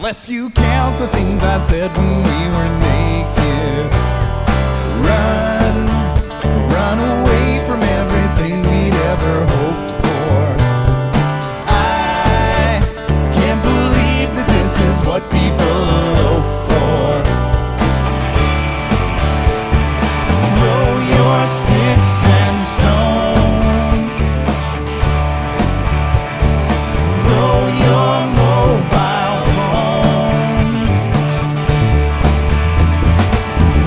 Unless you count the things I said when we were naked. Run away from everything we'd ever hoped for. I can't believe that this is what people loaf for. Roll your sticks and stones. Roll your mobile phones.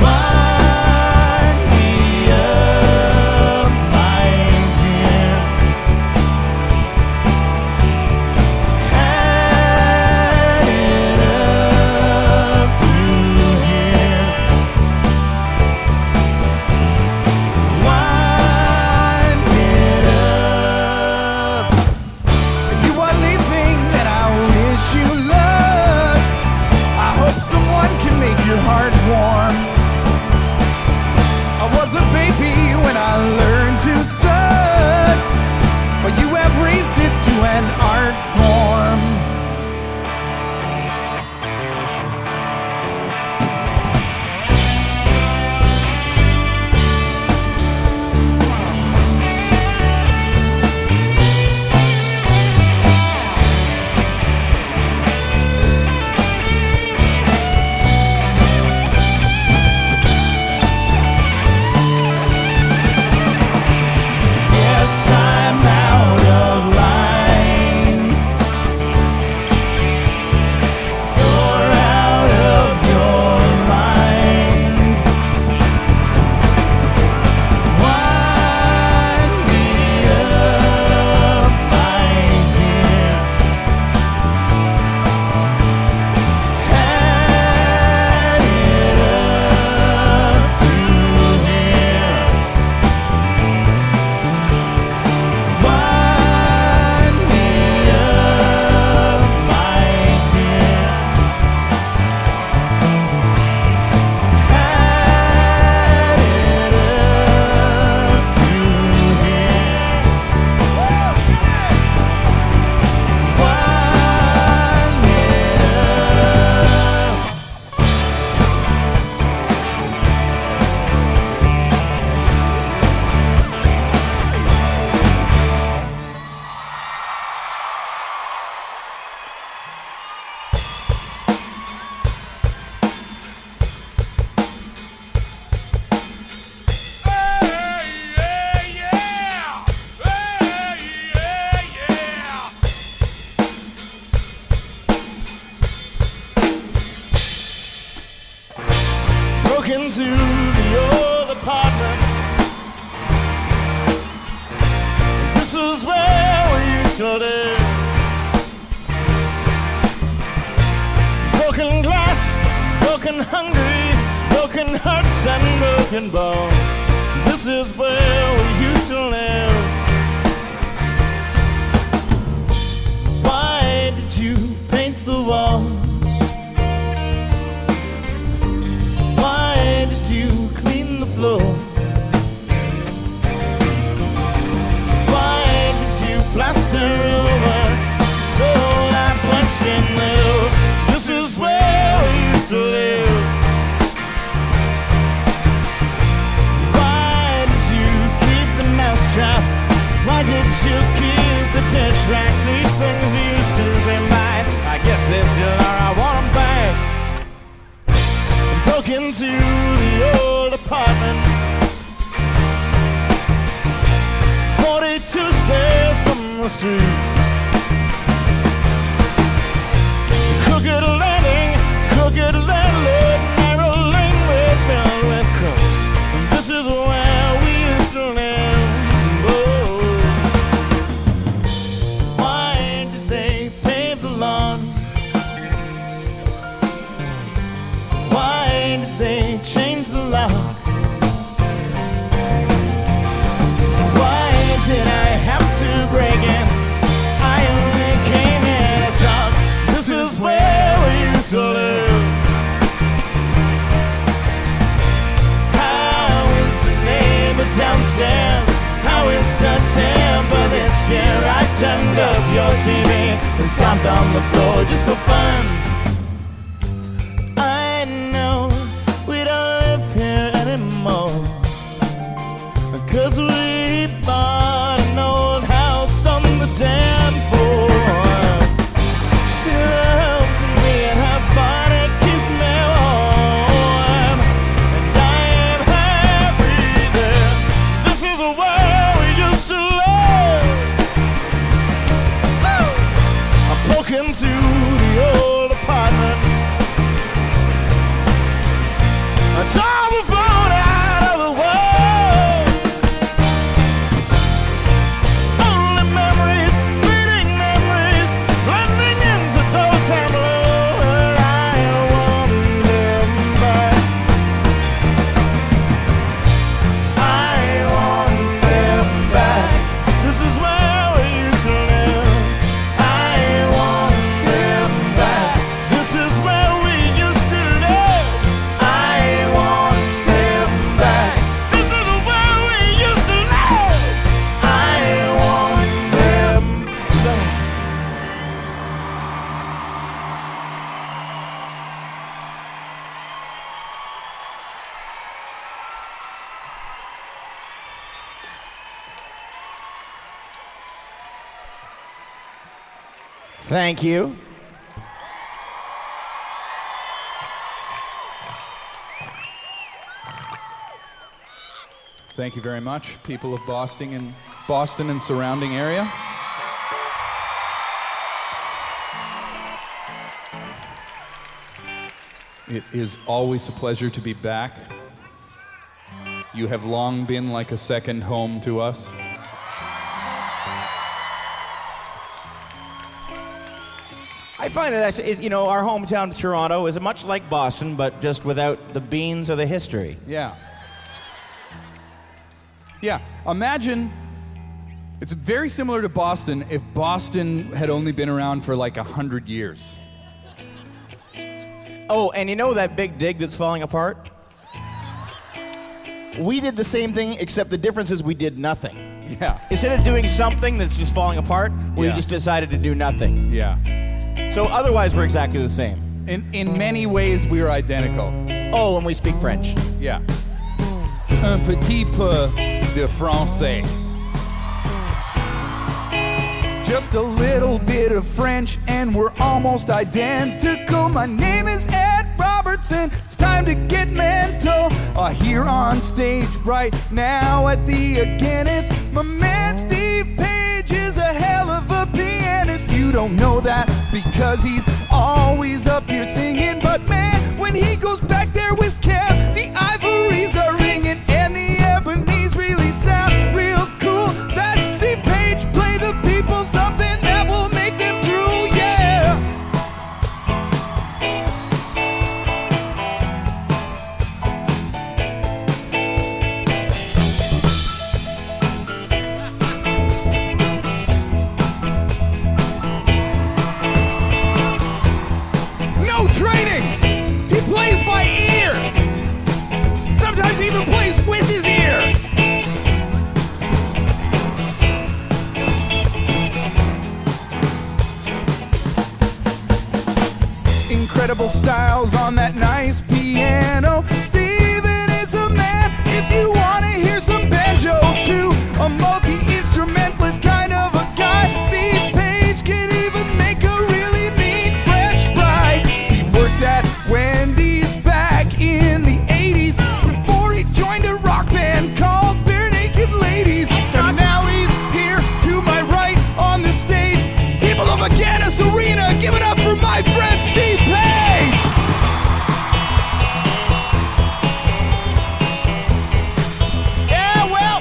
Wind me up, my dear. Add it up to here. Wind it up. If you are leaving, then I wish you luck. I hope someone can make your heart warm. I was a baby when I learned to suck, but you have raised it to an art form. Yes, I'm out of line. You're out of your mind. Wind me up, my dear. Add it up to here. Wind me up, my dear. Add it up to here. Wind it broke into the old apartment. This is where we used to live. Broken glass, broken hungry, broken hearts and broken bones. This is where we used to live. Why did you paint the walls? Why did you clean the floor? Why did you plaster over all that bunch you knew? This is where we used to live. Why did you keep the mousetrap? Why did you keep the dish rack? These things used to be mine. I guess they still are. I want them back. Broke into the old apartment, 42 stairs from the street. Crooked landing, crooked landlord, narrow laneway filled with crooks. And this is where we used to live. Oh. Why did they pave the lawn? Why did they change the lock? Why did I have to break in? I only came here to talk. This is where we used to live. How is the neighbor downstairs? How is September this year? I turned up your TV and stomped on the floor just for fun. I know we don't live here anymore, 'cause we bought an old house on the damn floor. She loves me and her body keeps me warm, and I am happy there. This is where we used to live. I broke into the old apartment. I tore the phone out of the wall. Only memories, fleeting memories, blending into total blue. I want them back. I want them back. This is where we used to live. I want them back. This is where we used to live. I want them back. This is where we used to live. I want them back. Thank you. Thank you very much, people of Boston and surrounding area. It is always a pleasure to be back. You have long been like a second home to us. I find it, you know, our hometown of Toronto is much like Boston, but just without the beans or the history. Yeah. Yeah, imagine, it's very similar to Boston if Boston had only been around for like 100 years. Oh, and you know that big dig that's falling apart? We did the same thing, except the difference is we did nothing. Yeah. Instead of doing something that's just falling apart, we Yeah. just decided to do nothing. Yeah. So otherwise, we're exactly the same. In many ways, we are identical. Oh, and we speak French. Yeah. Un petit peu de français. Just a little bit of French and we're almost identical. My name is Ed Robertson. It's time to get mental. Here on stage right now at the Agganis. My man Steve Page is a hell of a pianist. You don't know that because he's always up here singing. But man, when he goes back there with Kev, the ivories are ringing and the ebonies really sound real cool. That Steve Page play the people something that will make them drool, yeah. sometimes even plays with his ear. Incredible styles on that nice piano. Steven is a man if you want to hear some banjo too. A multi-instrumentalist kind of a guy. Steve Page can even make a really mean French fry. He worked at Wendy's back in the 80s before he joined a rock band called Barenaked Ladies. And now he's here to my right on the stage. People of Agganis Arena, give it up for my friend Steve Page! Yeah, well,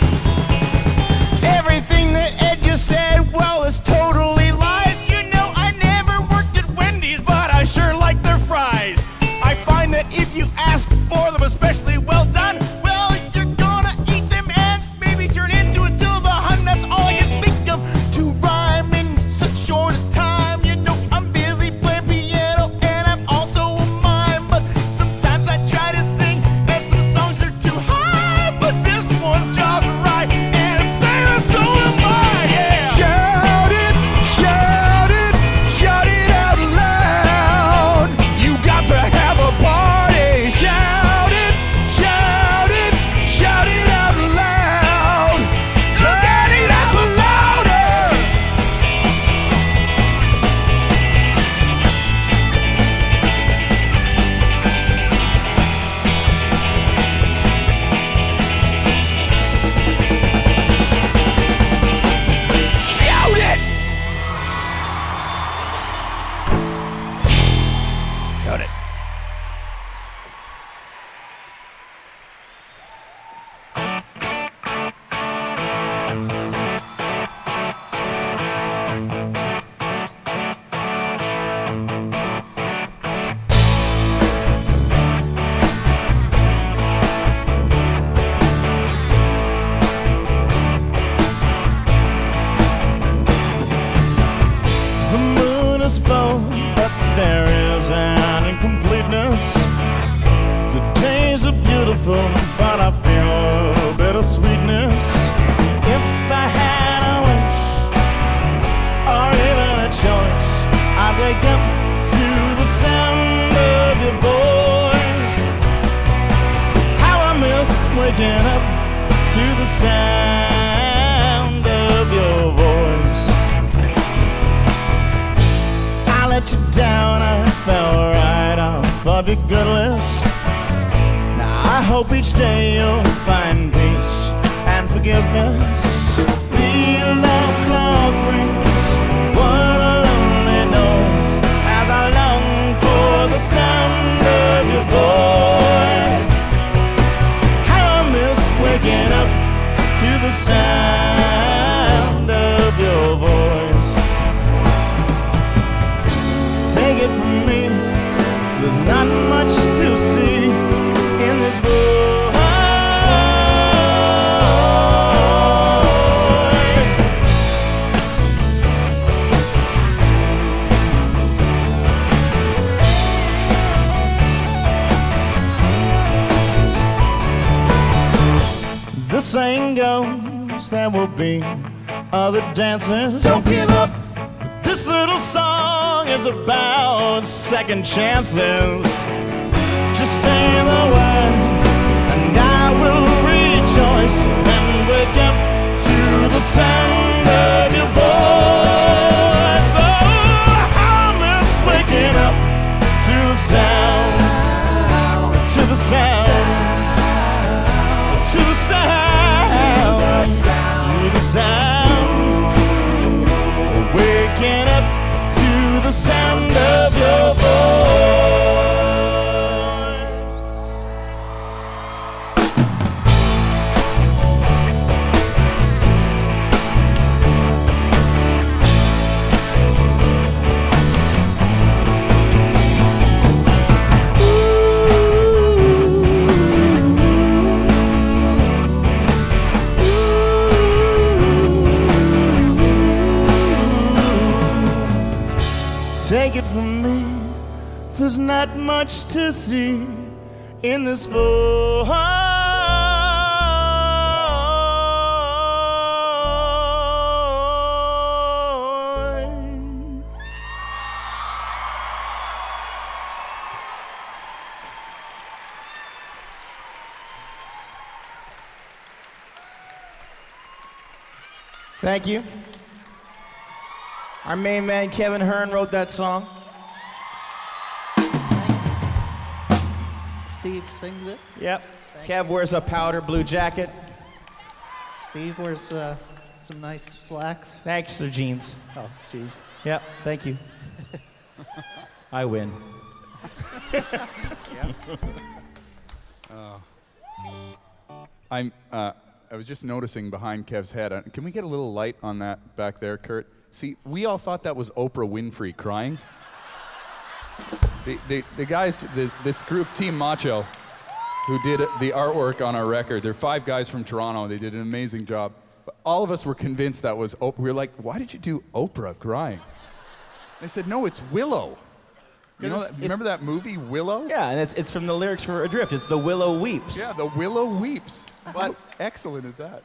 everything that Ed just said, well, it's totally lies. You know, I never worked at Wendy's, but I sure like their fries. I find that if you ask for them especially well done, well, you're gonna eat them and maybe turn into a till of a hun. That's all I can think of to rhyme in such short a time. You know, I'm busy playing piano and I'm also a mime, but sometimes I try to sing and some songs are too high, but this one's just right, and if they are, so am I. Yeah. Shout it, shout it, shout it out loud. You got to have a party. Shout it, shout it, shout it out loud. Turn it up louder. Shout it! Shout it. The moon is full, but there is an incompleteness. The days are beautiful, but I feel a bit of sweetness. If I had a wish, or even a choice, I'd wake up to the sound of your voice. How I miss waking up to the sound of your voice. I let you down, I fell right off of your good list. Now I hope each day you'll find peace and forgiveness. The alarm clock rings, what a lonely noise, as I long for the sound of your voice. How I miss waking up to the sound of your voice. Take it from me, there's not much to see in this world. The saying goes, there will be other dances. Don't give up. This little song is about second chances. Just say the word and I will rejoice and wake up to the sound of your voice. Oh, I miss waking up to the sound, to the sound, to the sound, to the sound. Waking up to the sound of your voice. Take it from me, there's not much to see in this voice. Thank you. Our main man, Kevin Hearn, wrote that song. Steve sings it. Yep. Kev wears a powder blue jacket. Steve wears some nice slacks. Thanks, sir jeans. Oh, jeez. Yep, thank you. I win. I was just noticing behind Kev's head. Can we get a little light on that back there, Kurt? See, we all thought that was Oprah Winfrey crying. The guys, this group, Team Macho, who did the artwork on our record, they're 5 guys from Toronto. They did an amazing job. But all of us were convinced that was Oprah. We were like, why did you do Oprah crying? They said, no, it's Willow. You know, remember that movie, Willow? Yeah, and it's from the lyrics for Adrift. It's The Willow Weeps. Yeah, The Willow Weeps. How excellent is that?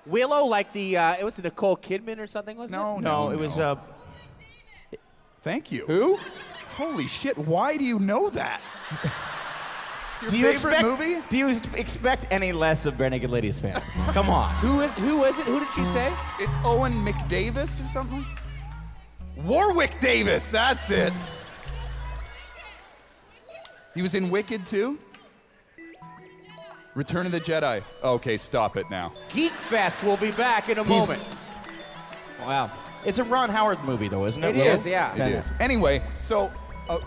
Willow, like the, it was Nicole Kidman or something, wasn't it? No, it was, Thank you. Who? Holy shit, why do you know that? It's do your you favorite movie? Do you expect any less of Barenaked Ladies fans? Come on. Who is it? Who did she say? It's Owen McDavis or something? Warwick Davis, that's it. He was in Wicked too? Return of the Jedi. Okay, stop it now. Geek Fest will be back in a moment. Wow. It's a Ron Howard movie, though, isn't it? It is, yeah. It is. Anyway, so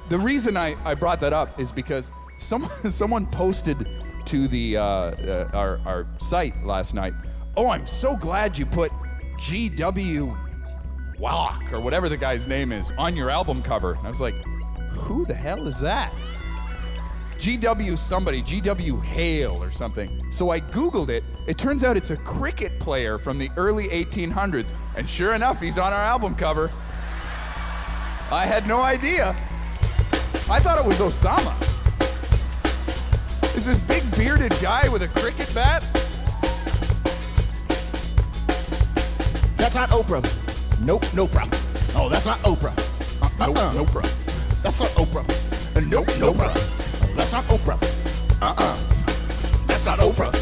the reason I brought that up is because someone posted to the our site last night, oh, I'm so glad you put G.W. Wallach, or whatever the guy's name is, on your album cover. And I was like, who the hell is that? G.W. somebody, G.W. Hale or something. So I Googled it. It turns out it's a cricket player from the early 1800s. And sure enough, he's on our album cover. I had no idea. I thought it was Osama. Is this big bearded guy with a cricket bat? That's not Oprah. Nope, no Oprah. Oh, that's not Oprah. No Oprah. That's not Oprah. Nope, no Oprah. That's not Oprah. That's not Oprah.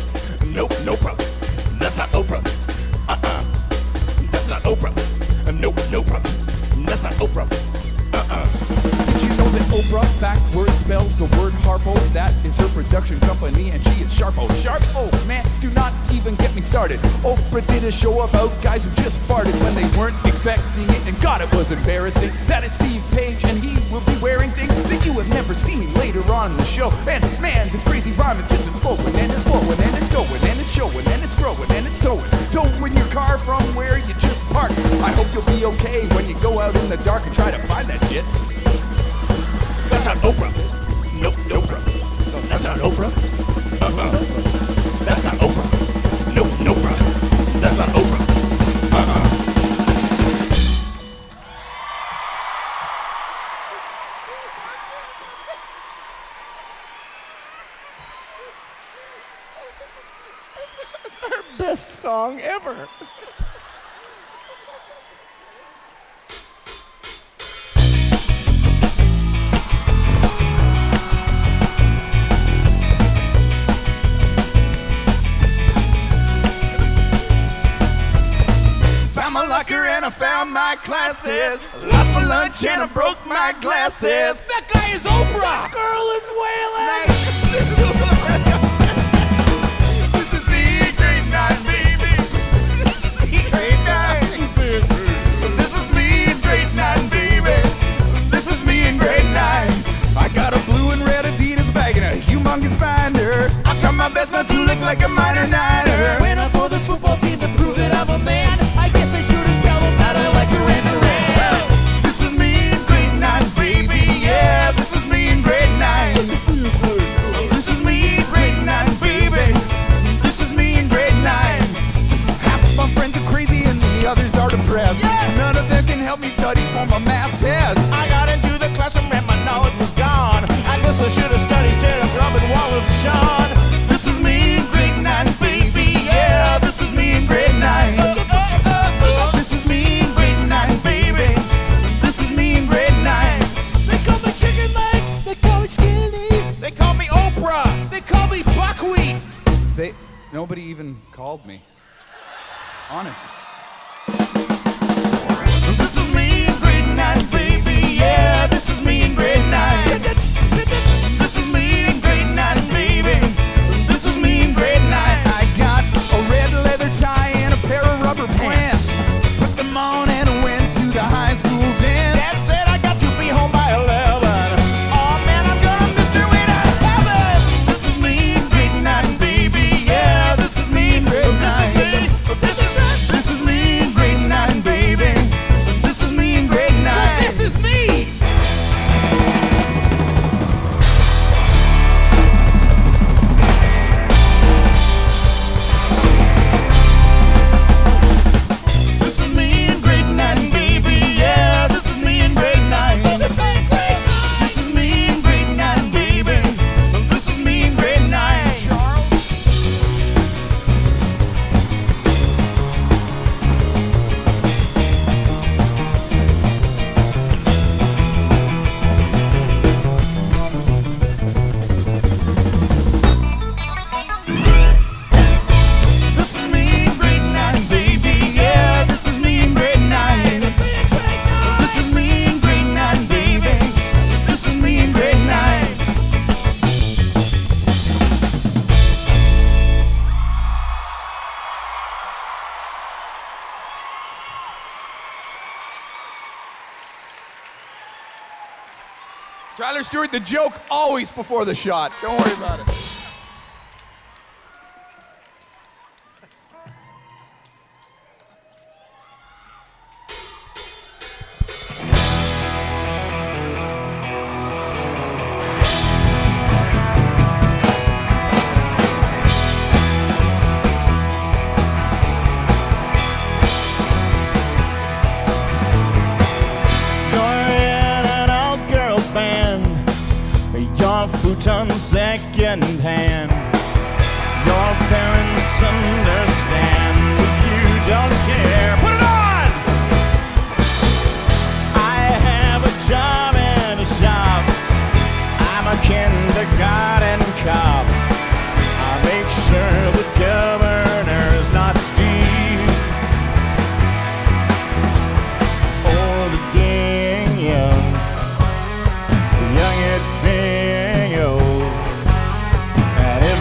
Nope, no problem. That's not Oprah. That's not Oprah. Nope, no problem. That's not Oprah. Did you know that Oprah backwards spells the word Harpo? That is her production company, and she is Sharpo. Sharpo, man, do not even get me started. Oprah did a show about guys who just farted when they weren't expecting it, and God, it was embarrassing. That is Steve Page, and he will be wearing things that you have never seen later on in the show. And man, this crazy rhyme is just flowing, and it's flowing, and it's going, and it's showing, and it's growing, and it's towing. Towing your car from where you just parked. I hope you'll be okay when you go out in the dark and try to find that shit. That's not Oprah. Nope, no Oprah. That's not Oprah. That's not Oprah. Nope, no Oprah. That's not Oprah. That's our best song ever. And I found my glasses. Lost my lunch and I broke my glasses. That guy is Oprah. Girl is wailing. This is me in grade 9, baby. This is me in grade 9. This is me in grade 9, baby. This is me in grade 9. I got a blue and red Adidas bag and a humongous binder. I try my best not to look like a minor niner. When I'm for this football team to prove that I'm a man, I guess I shouldn't tell them that I like Duran Duran. This is me in grade 9, baby, yeah. This is me in grade 9. This is me in grade 9, baby. This is me in grade 9. Half of my friends are crazy and the others are depressed. Yes. None of them can help me study for my math test. I got into the classroom and my knowledge was gone. I guess I should have studied instead of rubbing Wallace Shawn. This is me in grade 9, baby, yeah. This is me in grade 9. This is me in grade 9, baby. This is me in grade 9. They call me chicken legs. They call me skinny. They call me Oprah. They call me buckwheat. Nobody even called me. Honest. me in grade 9. This is me in grade 9, baby. This is me in grade 9. I got a red leather tie and a pair of rubber pants. Put them on and went to the high school dance. Dad said I got to be home by 11. Oh man, I'm gonna miss your way to heaven. This is me in grade 9, baby. Yeah, this is me in grade 9. This is me in grade 9, baby. This is me in grade 9. This is me! This is me in grade 9, baby. Yeah, this is me in grade 9. This is me in grade 9, baby. This is me in grade 9. This is me in grade 9, baby. Yeah, this is me in grade 9. This is me in grade 9, baby. This is me in grade 9. Tyler Stewart, the joke always before the shot. Don't worry about it. You're in an all-girl band. Your futon second hand. Your parents understand, but you don't care. Put it on! I have a job in a shop. I'm a kindergarten cop. I make sure the governor's not Steve or the gang young. Young at being old, and if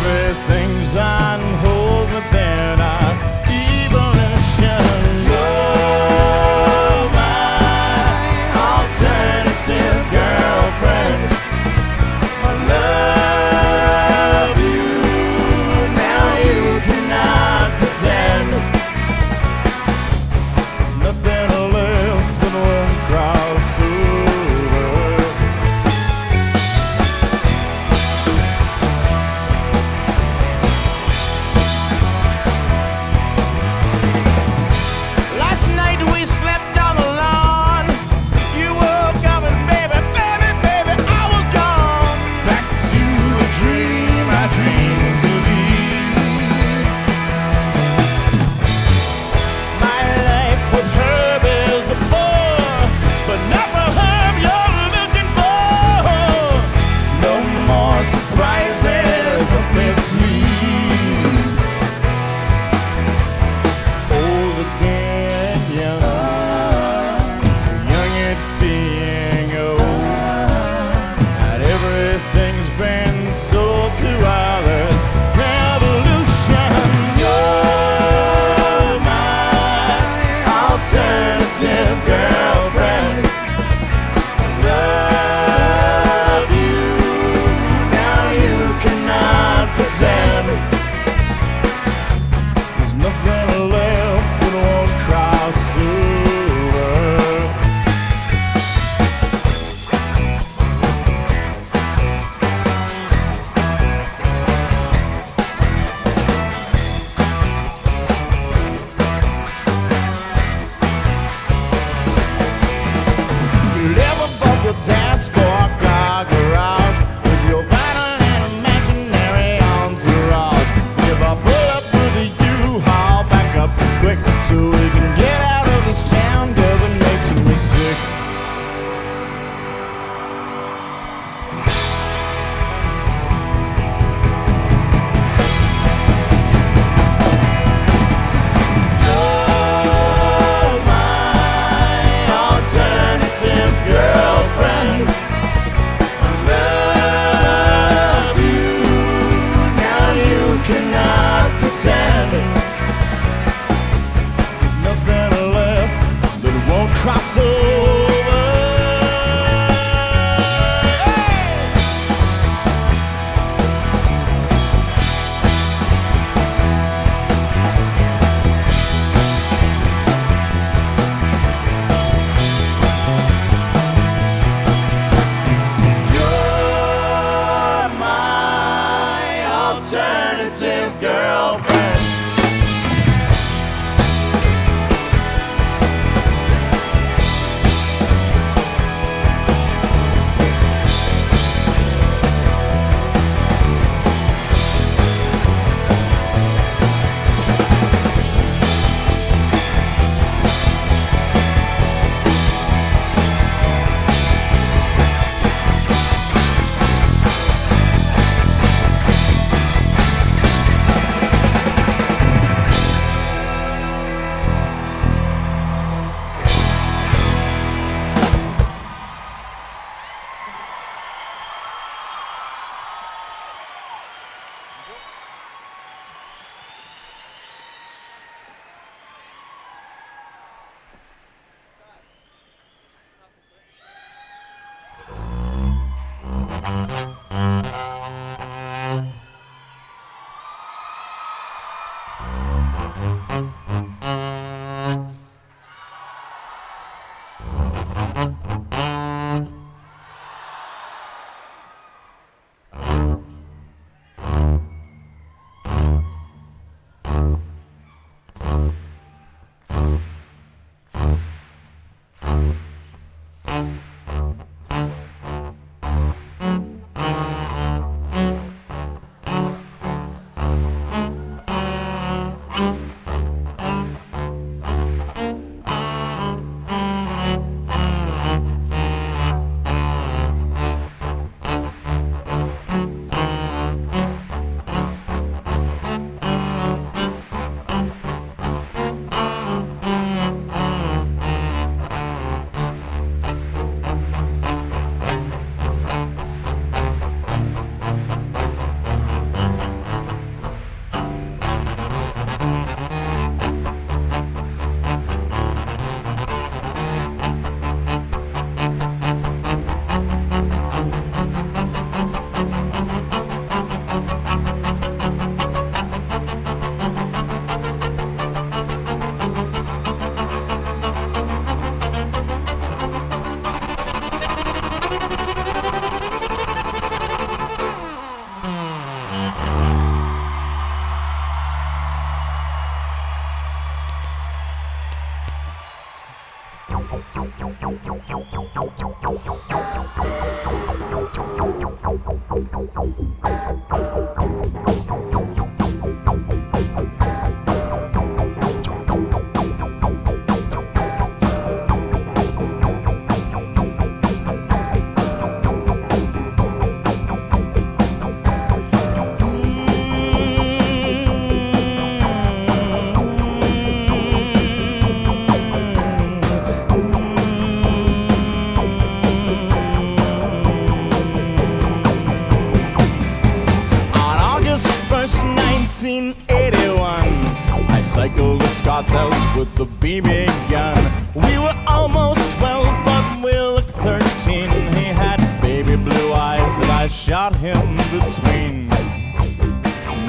Cycled to Scott's house with the BB gun. We were almost 12, but we looked 13. He had baby blue eyes that I shot him between.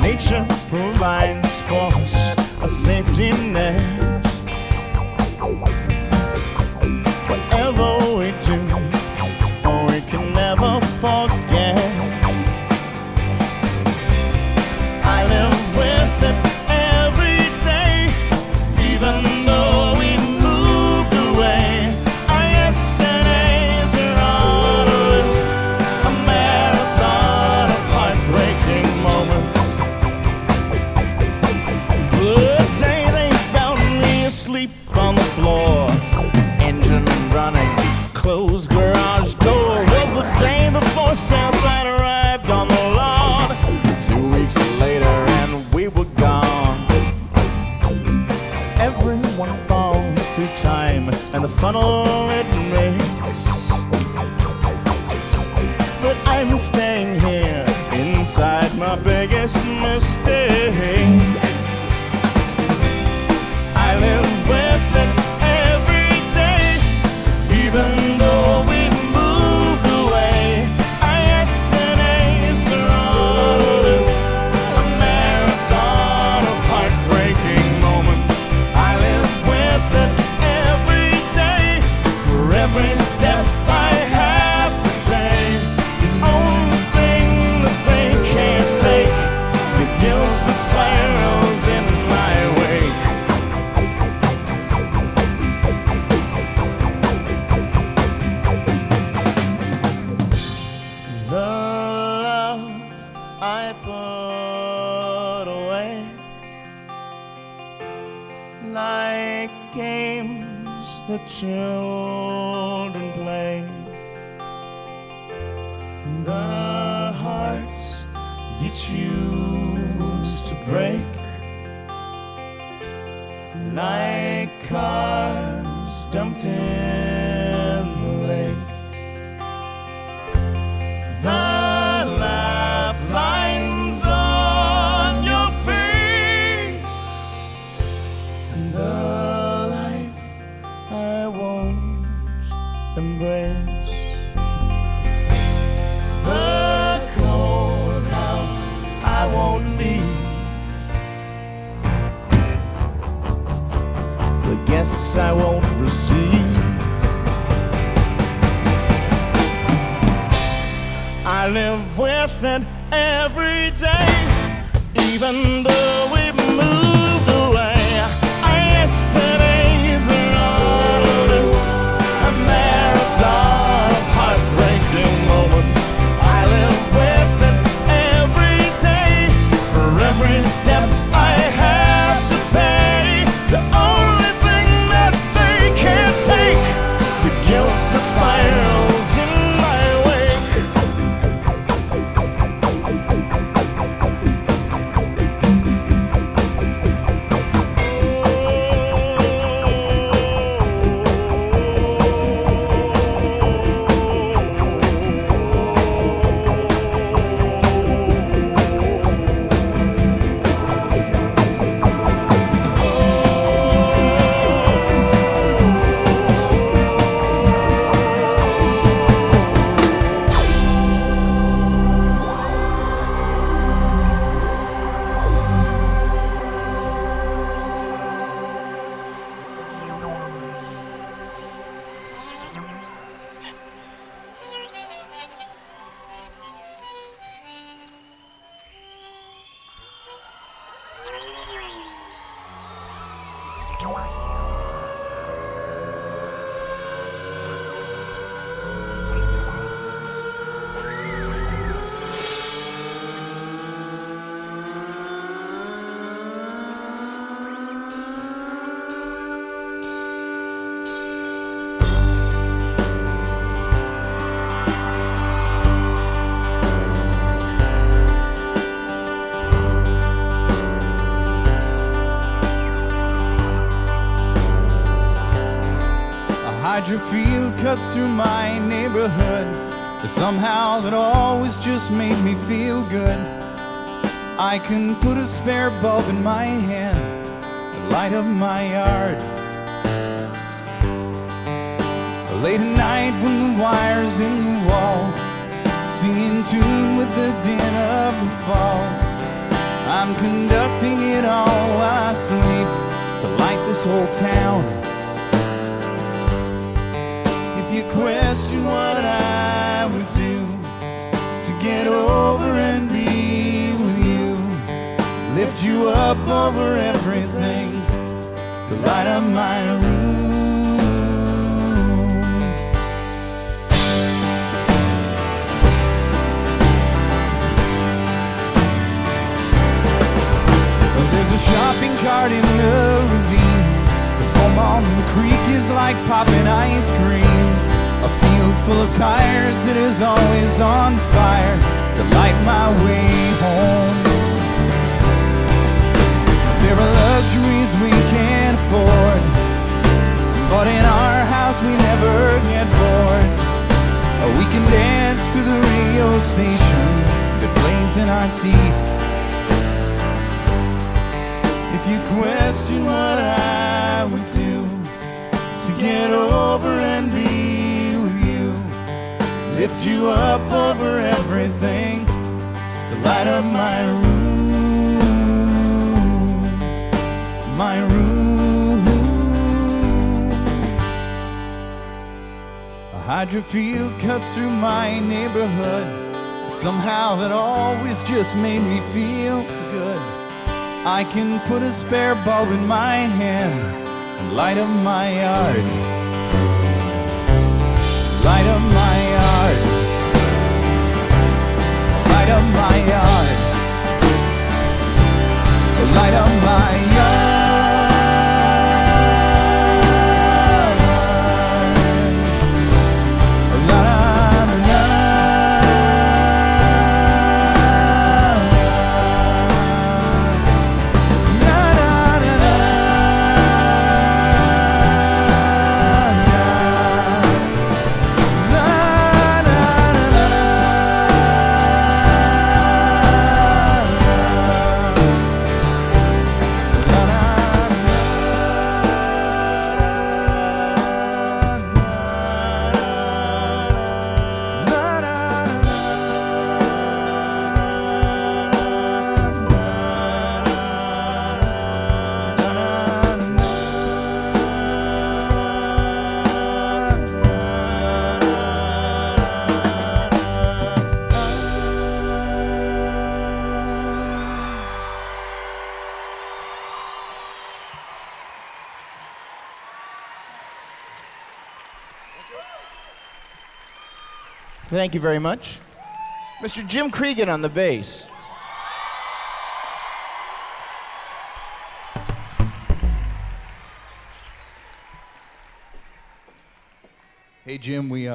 Nature provides for us a safety net. Whatever we do, we can never forget. I live with it. Even though we moved away, our yesterdays are on a marathon of heartbreaking moments. The day they found me asleep on the floor, engine running, closed garage door, was the day the force outside arrived on the lawn. 2 weeks later and we were gone. Everyone falls through time and the funnel it makes. But I'm staying here inside my biggest mistake. I live with it every day, even though we moved away. Our yesterdays are on a marathon of heartbreaking moments. I live with it every day, for every step I have to take. The only thing that they can't take, the guilt that spirals in my wake. The love I put away, like games that children play. The hearts you choose to break, like cars dumped in the lake. The laugh lines on your face, the life I won't embrace. The cold house I won't leave. requests I won't receive. I live with it every day, even though we moved away. Our yesterdays are all a marathon of heartbreaking moments. I live with it every day, for every step I have to pay. The only thing that they can't take, the guilt that spirals in my wake. Hydro field cuts through my neighborhood. But somehow that always just made me feel good. I can put a spare bulb in my hand and light up my yard. Late at night when the wires in the walls sing in tune with the din of the falls, I'm conducting it all while I sleep to light this whole town. If you question what I would do to get over and be with you, lift you up over everything to light up my room. There's a shopping cart in the ravine. The foam on the creek is like popping ice cream. A field full of tires that is always on fire to light my way home. There are luxuries we can't afford, but in our house we never get bored. We can dance to the radio station that plays in our teeth. If you question what I would do to get over and be with you, lift you up over everything to light up my room, my room. A hydro field cuts through my neighborhood. Somehow that always just made me feel good. I can put a spare bulb in my hand and light up my yard. Light up my yard. Light up my yard. Light up my yard. Thank you very much. Mr. Jim Cregan on the bass. Hey, Jim, we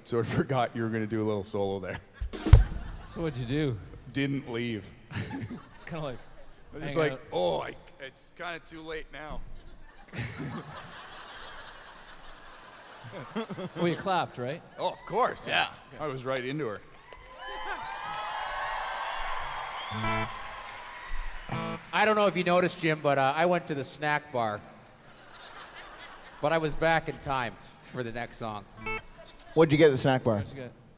sort of forgot you were going to do a little solo there. So what'd you do? Didn't leave. It's kind of like, It's hang like, out. it's kind of too late now. Well, you clapped, right? Oh, of course. Yeah. I was right into her. I don't know if you noticed, Jim, but I went to the snack bar. But I was back in time for the next song. What'd you get at the snack bar?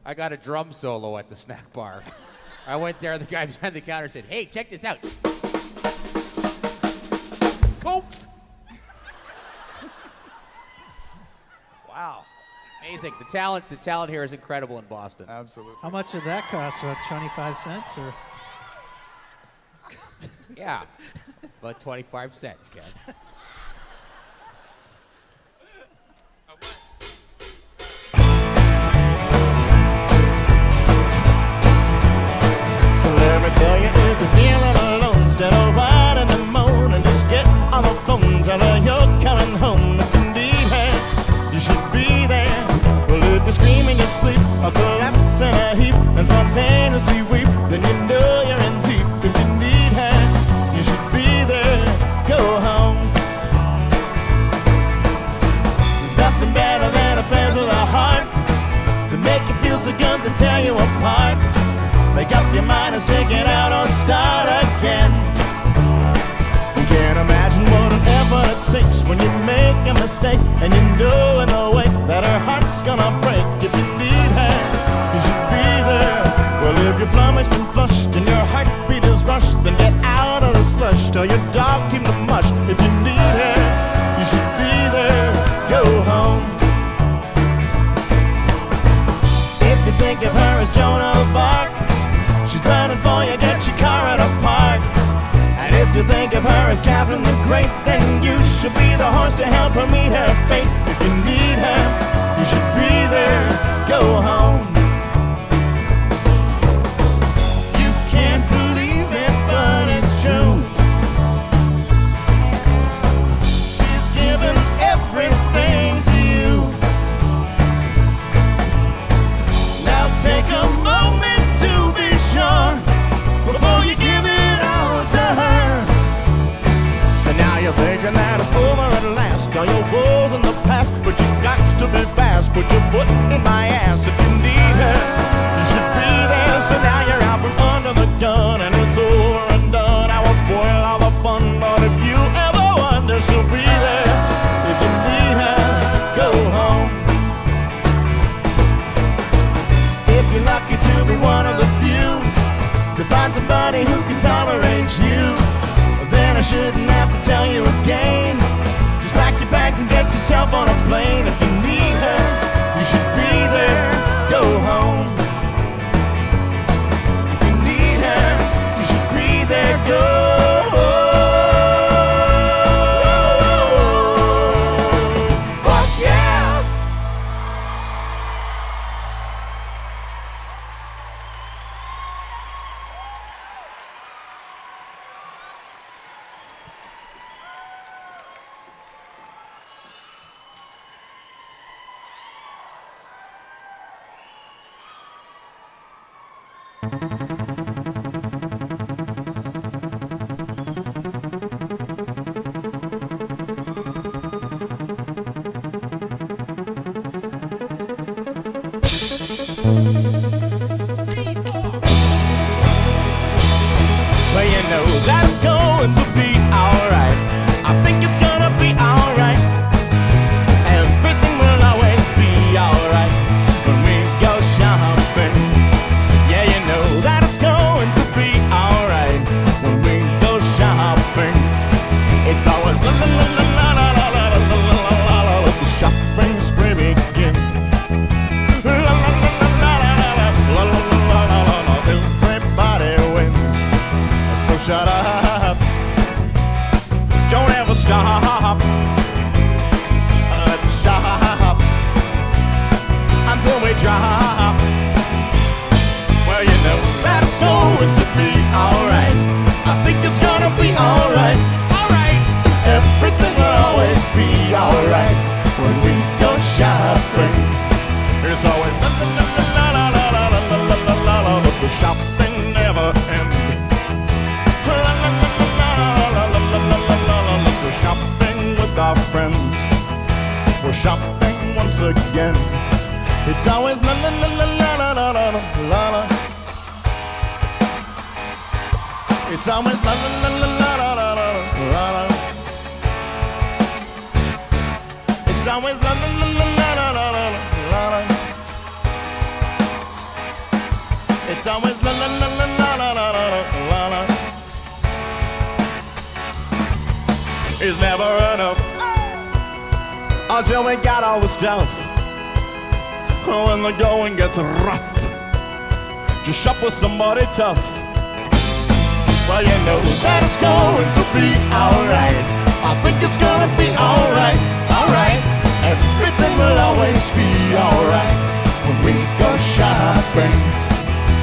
I got a drum solo at the snack bar. I went there, the guy behind the counter said, "Hey, check this out. Cokes!" Wow. Amazing. The talent here is incredible in Boston. Absolutely. How much did that cost? What, 25 cents or? Yeah. About 25 cents, Ken. So let me tell you, if you're feeling alone, instead of riding and moaning, just get on the phone, tell her you're coming home. If indeed, you should be there. Well, if you're screaming your sleep, or collapse in a heap, and spontaneously weep, then you know you're in deep. If indeed, you should be there. Go home. There's nothing better than affairs with a heart to make you feel so good to tear you apart. Make up your mind and stick it out or start again. You can't imagine what an effort it takes when you make a mistake and you know in a way that her heart's gonna break. If you need her, you should be there. Well, if you're flummoxed and flushed and your heartbeat is rushed, then get out of the slush, tell your dog team to mush. If you need her, you should be there. Go home. If you think of her as Joan of Arc, she's burning for you, get your car at a park. And if you think of her as Catherine the Great, then you should be the horse to help her meet her fate. If you need her, you should be there. Go home. You can't believe it, but it's true. She's given everything to you. Now take a moment to be sure before you give it all to her. So now you're thinking that it's over at last, all your woes in the past, but you got to be fast. Put your foot in my ass. If you need her, you should be there. So now you're out from under the gun and it's over and done. I will spoil all the fun, but if you ever wonder, she'll be there. If you need her, go home. If you're lucky to be one of the few to find somebody who can tolerate you, then I shouldn't have to tell you again. Just pack your bags and get yourself on a plane. If you need her, you should be there. Go home. If you need her, you should be there. Go home. Fuck yeah! Well, you know that it's going to be alright. I think it's gonna be alright. Everything will always be alright when we go shopping. Yeah, you know that it's going to be alright when we go shopping. It's always la la la la la la la la la la la la. Let the shopping spree begin. La la la la la la la la la la la la. Everybody wins. So shut up. Don't ever stop. Let's shop until we drop. I think it's gonna be alright. Alright. Everything will always be alright when we go shopping. It's always la la la la la la la la la la la. But the shopping never ends. La la la la la la la la la la la. Let's go shopping with our friends. We're shopping once again. It's always la la la la la la la la la. It's always la la la la la la la la la. It's always la la la la la la la la la. It's always la la la la la la la la la. It's never enough until we got all the stuff. When the going gets rough, just shop with somebody tough. Well, you know that it's going to be alright. I think it's gonna be alright, alright. Everything will always be alright when we go shopping.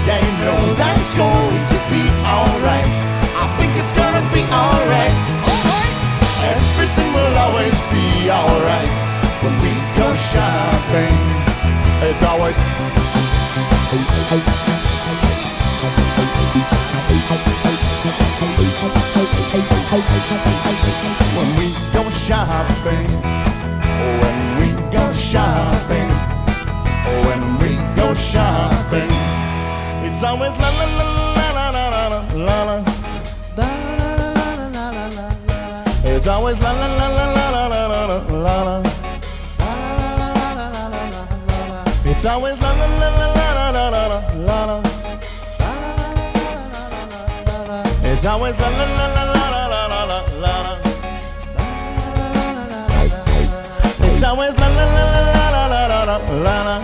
Yeah, you know that it's going to be alright. I think it's gonna be alright, alright. Everything will always be alright when we go shopping. It's always when we go shopping, when we go shopping, when we go shopping. It's always la la la la la la la la la. It's always la la la la la la la la la la. It's always la la la la la la la la la la. It's always la la la la la la la la la la. It's always la la la la la la la la la la.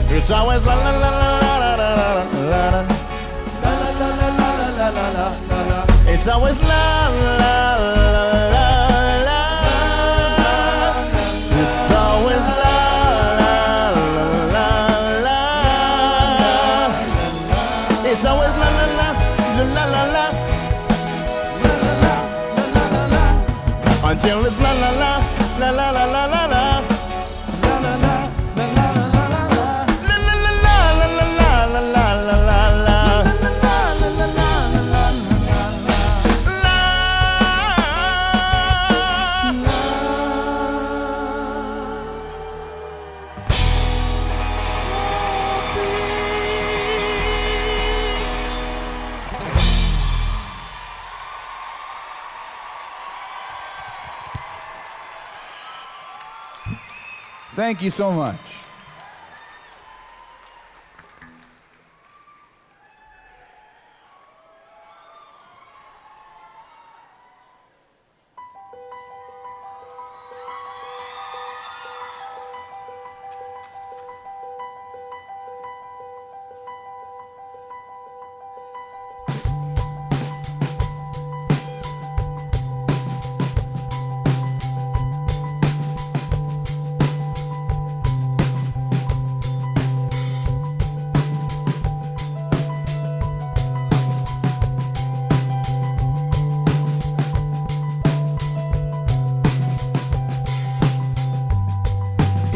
It's always la la la la la la la la la. It's always la la la la la. It's always la la la la la. It's always la la la la la la. Until it's la la la la la la la la la. Thank you so much.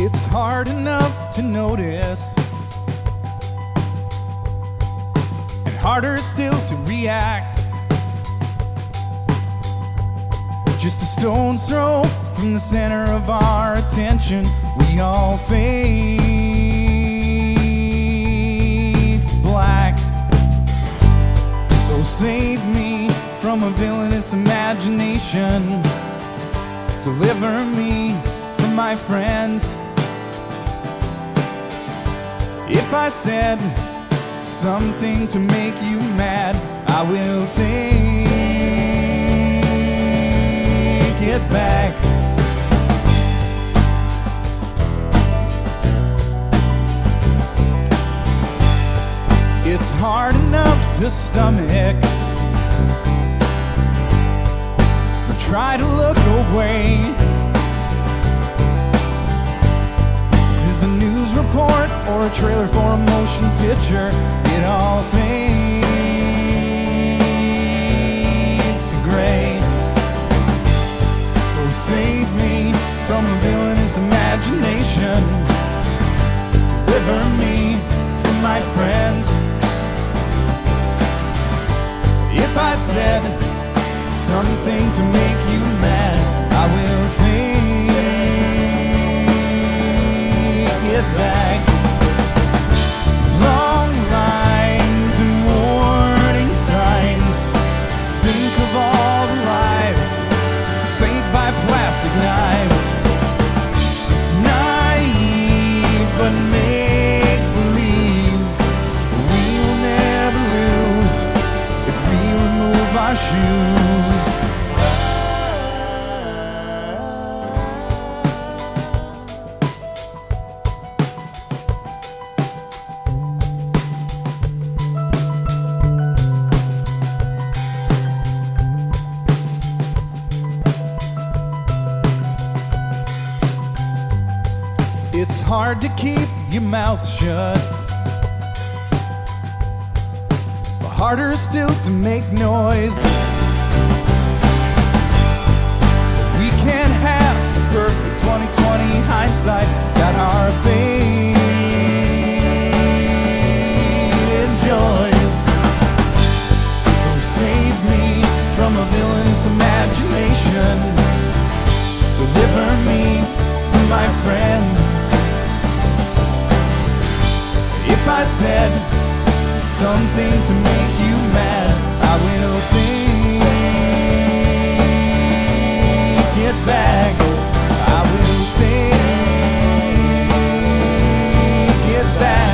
It's hard enough to notice, and harder still to react. Just a stone's throw from the center of our attention, we all fade to black. So save me from a villainous imagination, deliver me from my friends. If I said something to make you mad, I will take it back. It's hard enough to stomach or try to look away. Is a news report or a trailer for a motion picture, it all fades something to make you mad, I will take it back. Long lines and warning signs. Think of all the lives saved by plastic knives. It's naive, but make believe we will never lose if we remove our shoes. It's hard to keep your mouth shut, but harder still to make noise. We can't have the perfect 20/20 hindsight that our fate enjoys. So save me from a villain's imagination. Deliver me from my friends. If I said something to make you mad, I will take it back. I will take it back.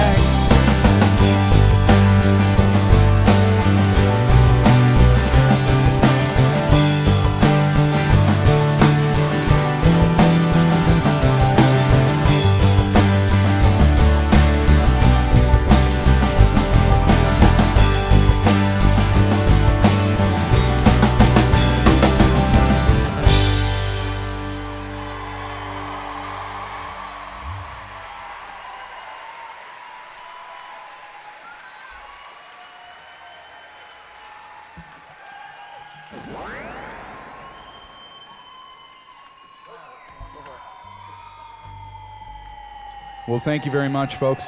Well, thank you very much, folks.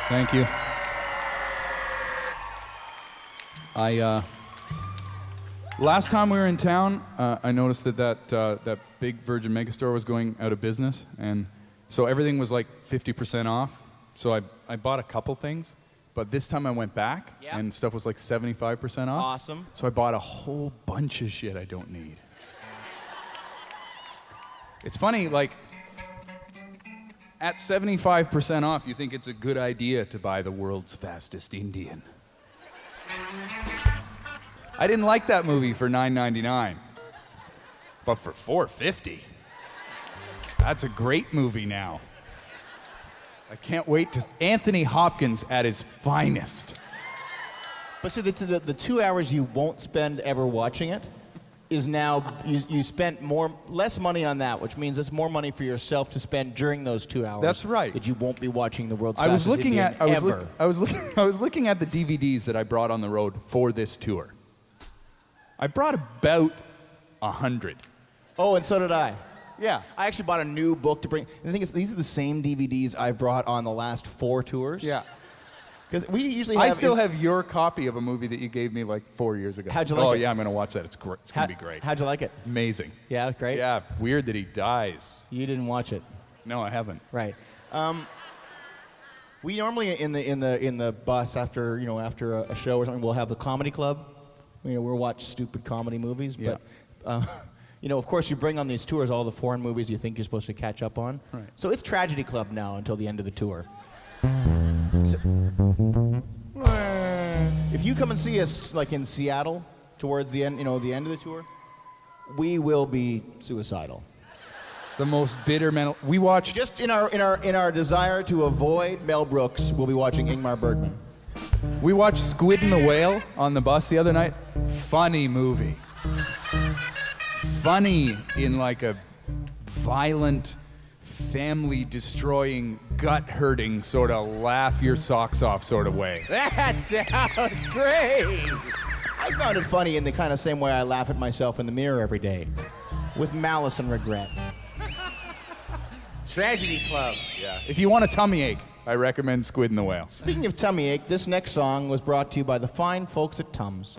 Thank you. Last time we were in town, I noticed that big Virgin Megastore was going out of business, and so everything was like 50% off. So I bought a couple things, but this time I went back, and stuff was like 75% off. Awesome. So I bought a whole bunch of shit I don't need. It's funny, like, at 75% off, you think it's a good idea to buy the world's fastest Indian. I didn't like that movie for $9.99, but for $4.50, that's a great movie now. I can't wait to Anthony Hopkins at his finest. But see, the 2 hours you won't spend ever watching it is now, you spent less money on that, which means it's more money for yourself to spend during those 2 hours. That's right. That you won't be watching the world's I was fastest looking Indian at ever. I was looking at the DVDs that I brought on the road for this tour. I brought about 100. Oh, and so did I. Yeah. I actually bought a new book to bring. And the thing is, these are the same DVDs I've brought on the last 4 tours. Yeah. Because we usually have... I still have your copy of a movie that you gave me like 4 years ago. How'd you like it? Oh, yeah, I'm going to watch that. It's great. It's going to be great. How'd you like it? Amazing. Yeah, great? Yeah, weird that he dies. You didn't watch it. No, I haven't. Right. We normally in the bus after a show or something, we'll have the comedy club. We'll watch stupid comedy movies, but of course you bring on these tours all the foreign movies you think you're supposed to catch up on. Right. So it's Tragedy Club now until the end of the tour. If you come and see us like in Seattle towards the end, the end of the tour, we will be suicidal. The most bitter mental. We watched. Just in our desire to avoid Mel Brooks, we'll be watching Ingmar Bergman. We watched Squid and the Whale on the bus the other night. Funny movie. Funny in like a violent, family-destroying, gut-hurting sort of laugh your socks off sort of way. That sounds great. I found it funny in the kind of same way I laugh at myself in the mirror every day, with malice and regret. Tragedy Club. Yeah. If you want a tummy ache, I recommend Squid and the Whale. Speaking of tummy ache, this next song was brought to you by the fine folks at Tums.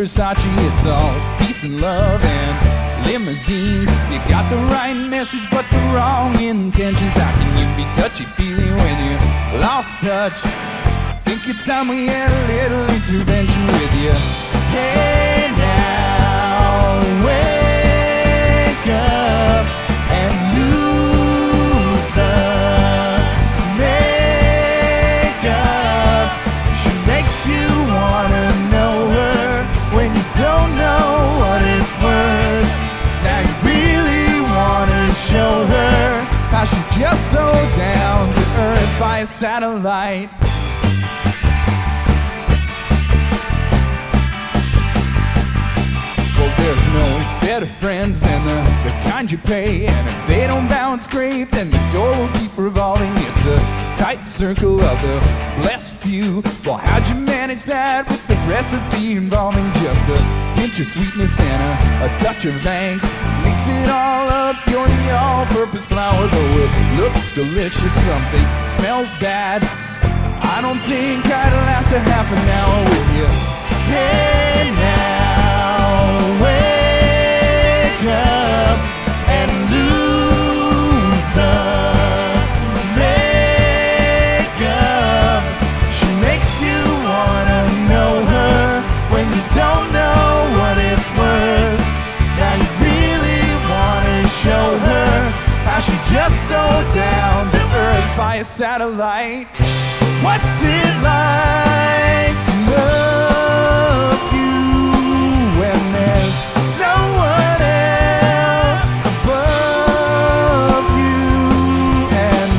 Versace. It's all peace and love and limousines. You got the right message but the wrong intentions. How can you be touchy-feely when you lost touch? Think it's time we had a little intervention with you. Hey now, wake up and lose the makeup. She makes you wanna know her when you don't know what it's worth. Now you really wanna show her how she's just so down to earth by a satellite. Well, there's no better friends than the kind you pay, and if they don't balance great, then the door will keep revolving. It's a tight circle of the blessed few. Well, how'd you manage that with the recipe involving just a pinch of sweetness and a touch of thanks? Mix it all up, you're the all-purpose flour. Though it looks delicious, something smells bad. I don't think I'd last a half an hour with you. Hey now, wake up and lose the makeup. She makes you wanna know her when you don't know what it's worth. Now you really wanna show her how she's just so down to earth via satellite. What's it like to love you when there's no one else above you, and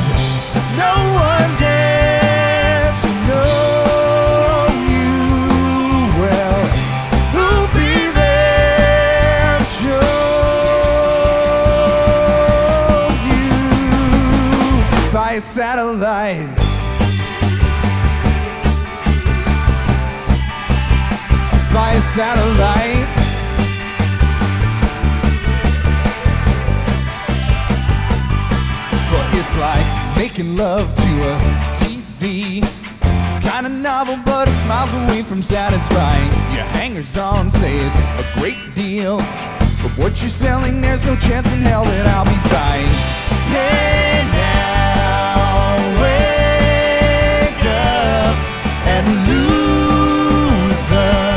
no one gets to know you well? Who'll be there to show you by satellite? Via satellite. But it's like making love to a TV. It's kinda novel, but it's miles away from satisfying. Your hangers-on say it's a great deal, but what you're selling, there's no chance in hell that I'll be buying. Hey now, wake up and lose the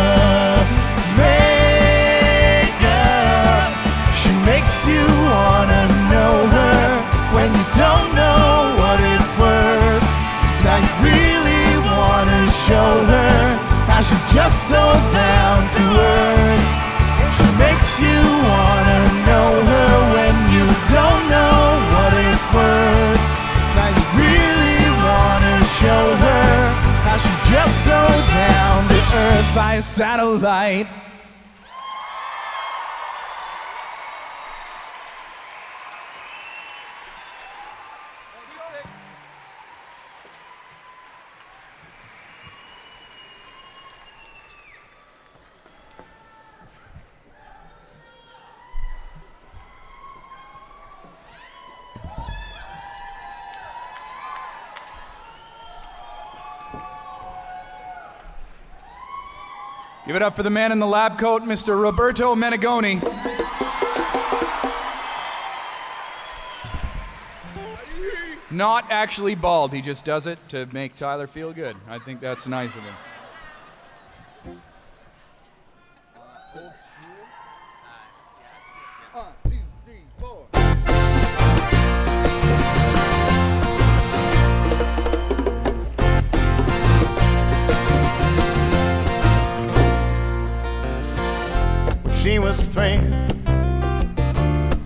show her how she's just so down to earth. She makes you wanna know her when you don't know what it's worth. Now you really wanna show her how she's just so down to earth by satellite. Give it up for the man in the lab coat, Mr. Roberto Menegoni. Not actually bald, he just does it to make Tyler feel good. I think that's nice of him. Old school? 1, 2, 3, 4. She was 3.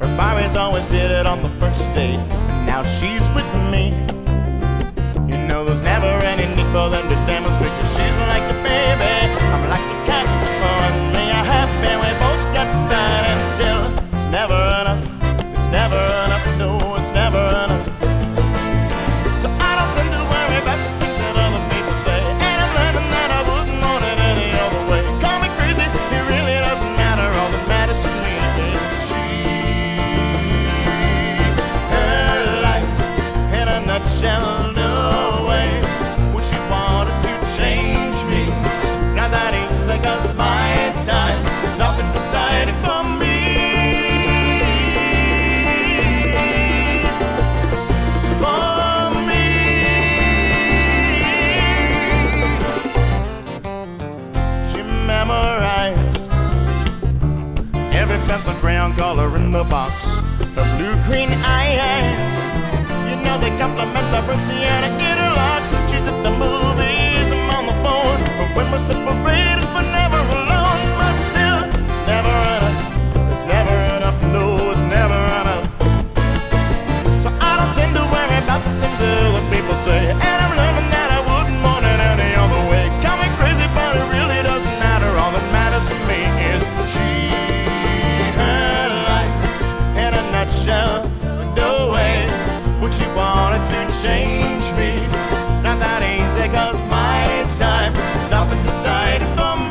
Her Barbies always did it on the first date. And now she's with me. You know there's never any need for them to demonstrate, 'cause she's like a baby, I'm like a cat. Oh, and me a happy, we both got that. And still, it's never enough. It's never enough, no, it's never enough. So I don't tend to worry about the things that other people say, and I'm learning that I wouldn't want it any other way. Call me crazy, it really doesn't matter. All that matters to me is she. Her life in a nutshell, no way would she wanted to change me. It's not that easy, 'cause my red pencil crayon color in the box. Her blue-green eyes, you know they complement the Balenciaga interlocks. When she's at the movies, I'm on the phone. But when we're separated, we're never alone. But still, it's never enough. It's never enough. No, it's never enough. So I don't tend to worry about the things that other people say, and I'm learning that I wouldn't want it any other way. Call me crazy, but it really doesn't matter. All that matters to me is she, her life, in a nutshell. No way would she wanted to change me. It's not that easy, 'cause my time is up and decided for me.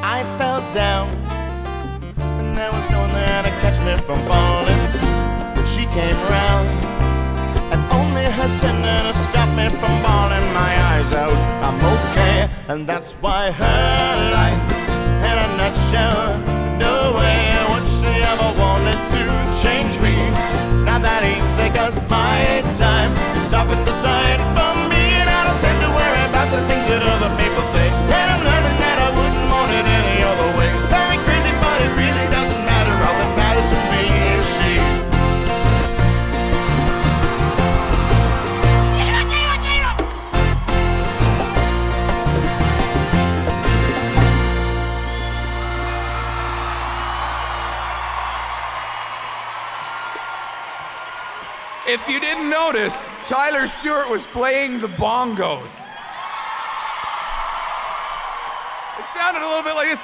I fell down, and there was no one there to catch me from falling. When she came round, and only her tenderness stopped me from bawling my eyes out. I'm okay, and that's why her life, in a nutshell, no way would she ever wanted to change me. It's not that easy, 'cause my time is up and decided for me. And I don't tend to worry about the things that other people say, and I'm learning that I wouldn't want it any other way. Very crazy, but it really doesn't matter. All that matters to me is she. If you didn't notice, Tyler Stewart was playing the bongos. It sounded a little bit like this.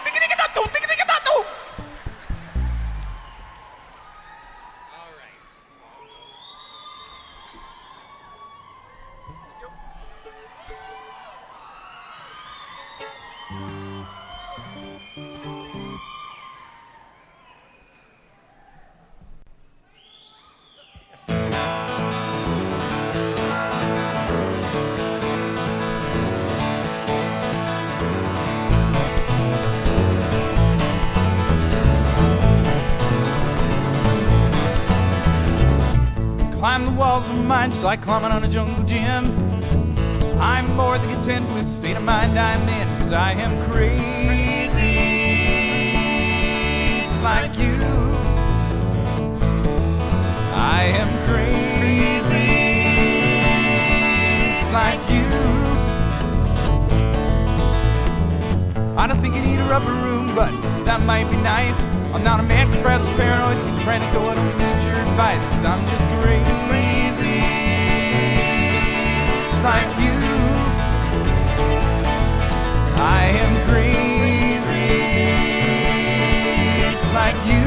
Climb the walls of mine just like climbing on a jungle gym. I'm more than content with the state of mind I'm in, 'cause I am crazy, just like you. I am crazy, just like you. I don't think you need a rubber room, but that might be nice. I'm not a man depressed, paranoid, schizophrenic, so I don't need your advice, 'cause I'm just crazy, just like you. I am crazy, just like you.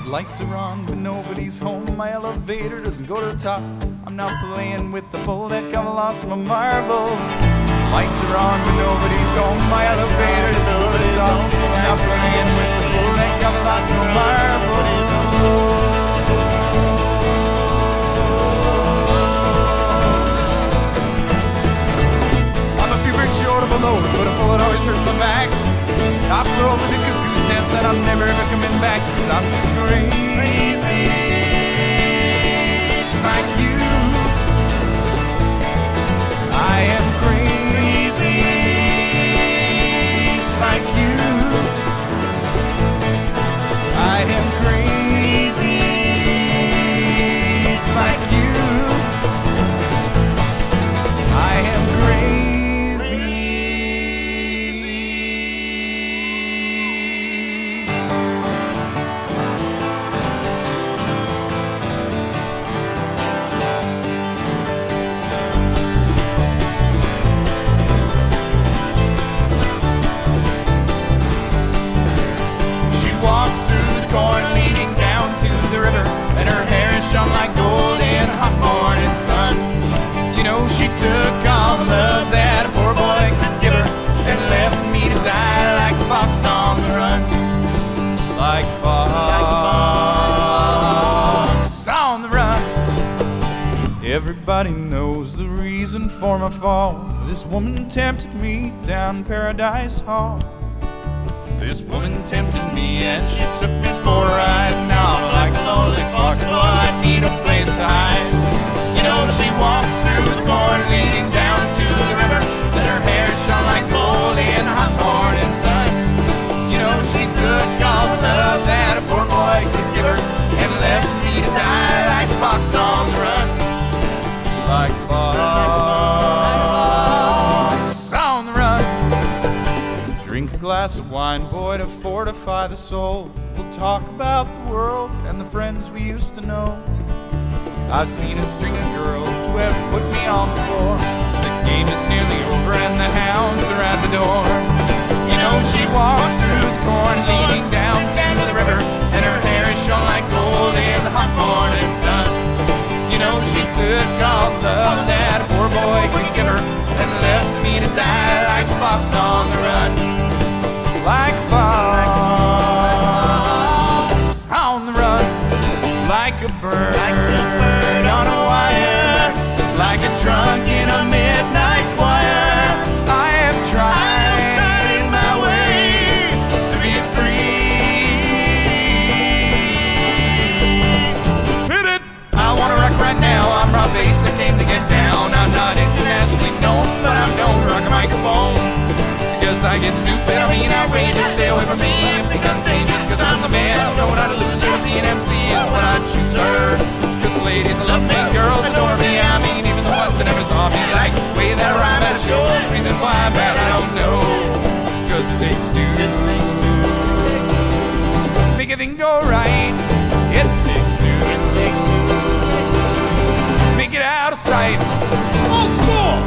Lights are on, but nobody's home. My elevator doesn't go to the top. I'm not playing with the full deck, I've lost my marbles. Lights are on, but nobody's home. My elevator doesn't go to the top. I'm not playing with the full deck, I've lost my marbles. I'm a few bricks short of a load, but a bullet always hurts my back. Top roll in the cuckoo's nest, and I'm never ever coming back, 'cause I'm just crazy, just like you. I am crazy, just like you. I am crazy, just like you. I am crazy. Everybody knows the reason for my fall. This woman tempted me down Paradise Hall. This woman tempted me and she took me for a ride. Now I'm like a lonely fox, so I need a place to hide. You know, she walks through the corn leading down to the river, and her hair shone like gold in the hot morning sun. You know, she took all the love that a poor boy could give her and left me to die like a fox on the run. Like a fox on the run. Drink a glass of wine, boy, to fortify the soul. We'll talk about the world and the friends we used to know. I've seen a string of girls who have put me on before. The game is nearly over and the hounds are at the door. You know, she walks through the corn leading down to the river, and her hair is shone like gold in the hot morning sun. You know, she took all the love that a poor boy could give her and left me to die like a fox on the run. Like a fox on the run. Like a bird on a wire. Just like a drunk in a midnight choir. I have tried my way to be free. Hit it! I wanna rock right now. I'm Rob Bass, I came to get down. I'm not internationally known, but I'm known to rock a microphone. Because I get stupid, I mean outrageous. Stay away from me, it becomes dangerous. Cause I'm the man, I know not a loser. Being MC is what I choose her. Cause the ladies love me, girls adore me. I mean even the ones that never saw me like the way that I rhyme at a show. The reason why I'm bad, I don't know. Cause it takes two. Make a thing go right. It takes two. Make it out of sight. Old school.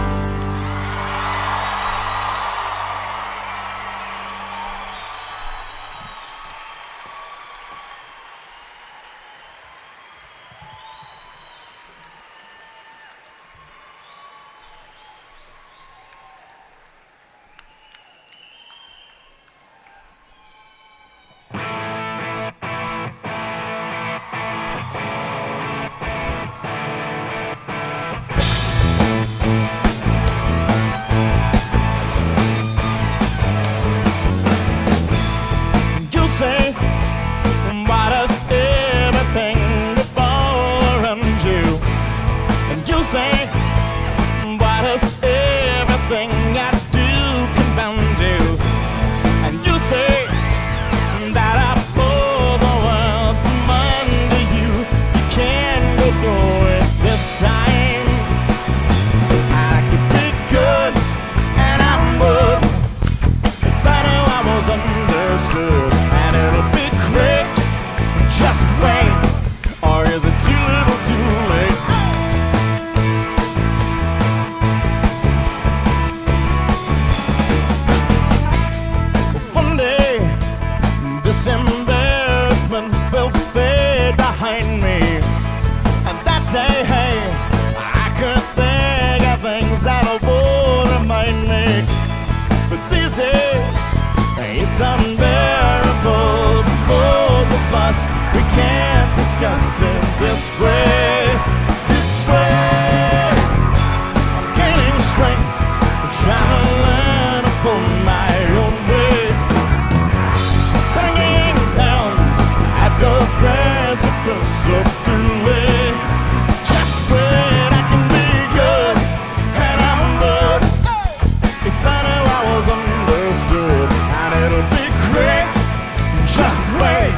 Just wait,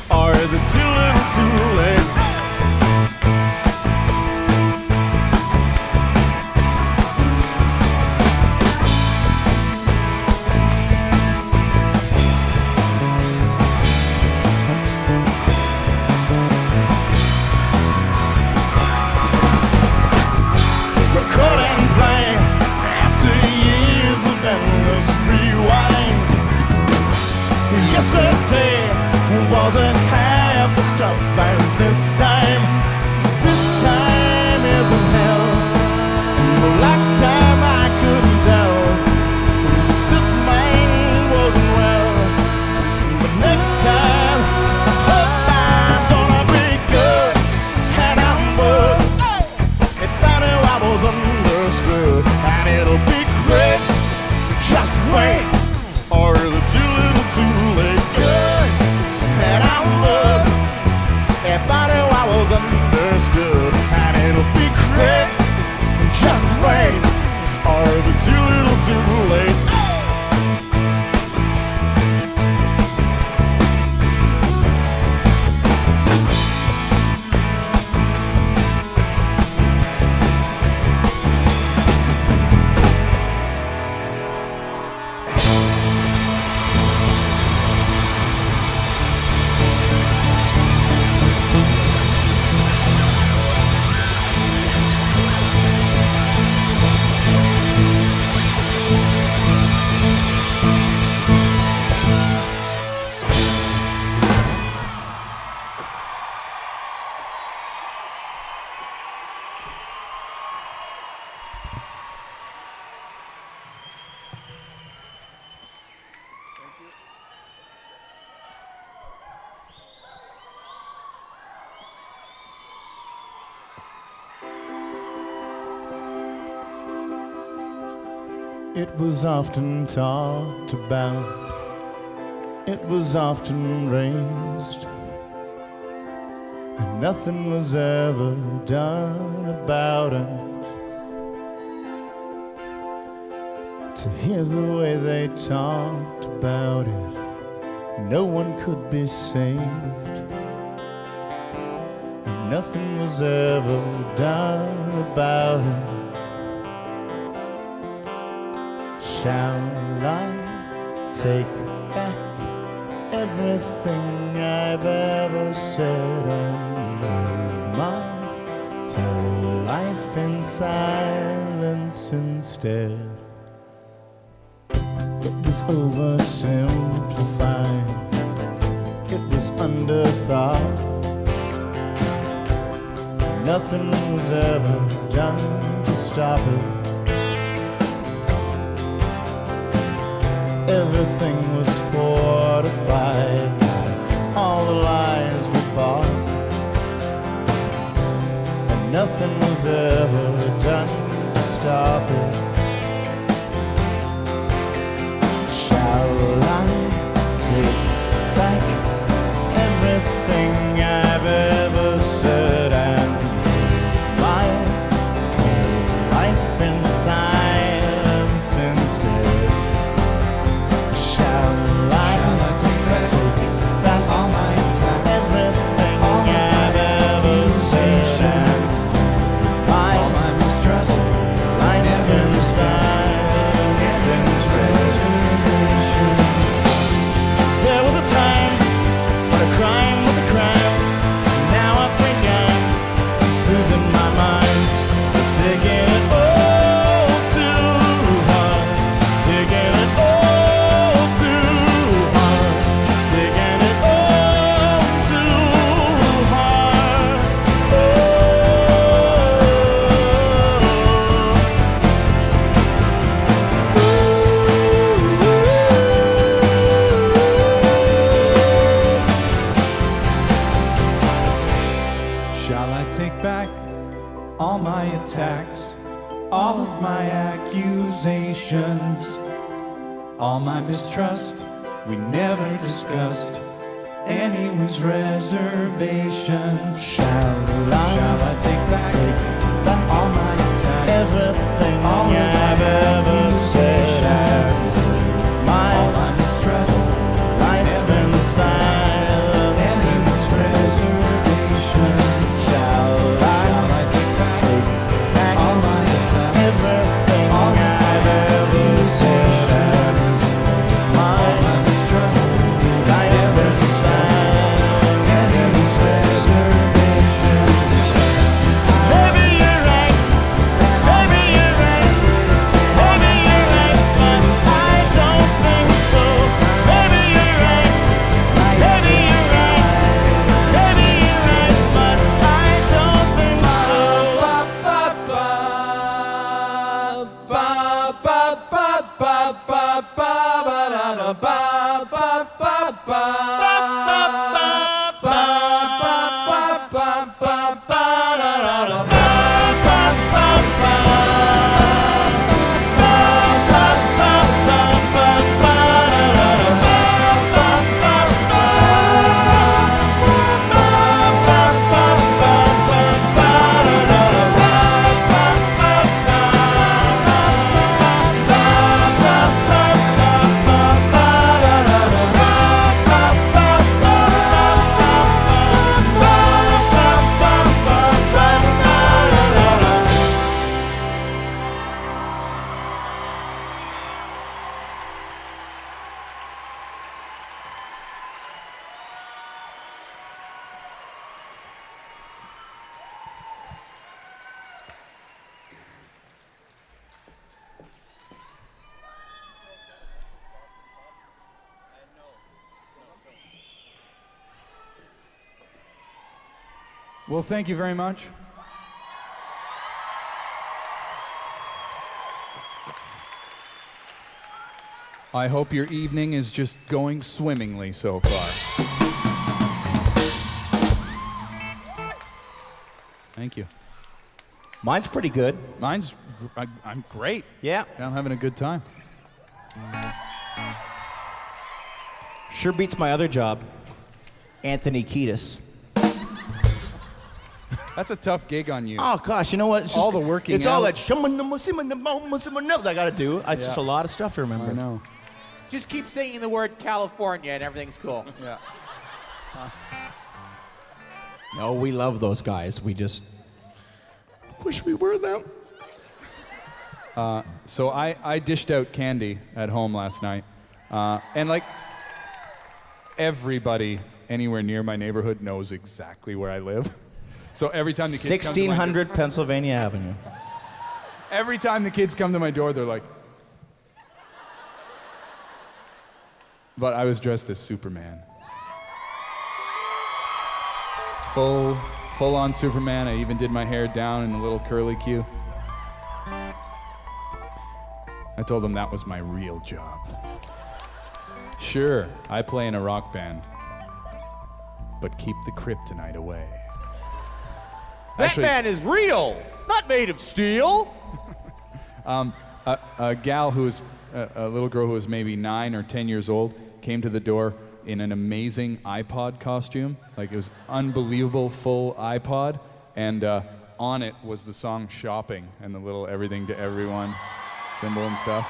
or is it too little too late? and it'll be great. Just wait, or the too little too late. Good, and I would if I knew I was understood. And it'll be great. Just wait, or the too little too late. It was often talked about, it was often raised, and nothing was ever done about it. To hear the way they talked about it, no one could be saved, and nothing was ever done about it. Shall I take back everything I've ever said and live my whole life in silence instead? It was oversimplified, it was underthought. Nothing was ever done to stop it. Everything was fortified by all the lies we bought, and nothing was ever done to stop it. Shall I take back everything I've ever said and my whole life in silence instead? All of my accusations, all my mistrust, we never discussed anyone's reservations. Shall I take back all my attacks, everything all I've ever said, all my mistrust, life in silence, anyone's reservations. Shall I take back all my attacks, everything all I've ever said, all my mistrust, life in silence, anyone's reservations. Maybe you're right, maybe you're right, maybe you're right, but I don't think so. Maybe you're right, maybe you're right, maybe you're right, but I don't think so. Well, thank you very much. I hope your evening is just going swimmingly so far. Thank you. Mine's pretty good. I'm great. Yeah. I'm having a good time. Sure beats my other job, Anthony Kiedis. That's a tough gig on you. Oh gosh, you know what? It's all just, the working It's all out. that I gotta do. It's just a lot of stuff to remember. I know. Just keep singing the word California and everything's cool. Yeah. No, we love those guys. We just wish we were them. So I dished out candy at home last night. And like everybody anywhere near my neighborhood knows exactly where I live. So every time the kids 1600 Pennsylvania Avenue. Every time the kids come to my door, they're like, but I was dressed as Superman. Full on Superman. I even did my hair down in a little curly Q. I told them that was my real job. Sure, I play in a rock band, but keep the kryptonite away. That man is real, not made of steel. A gal who was a little girl who was maybe 9 or 10 years old came to the door in an amazing iPod costume. Like it was unbelievable, full iPod, and on it was the song "Shopping" and the little "Everything to Everyone" symbol and stuff.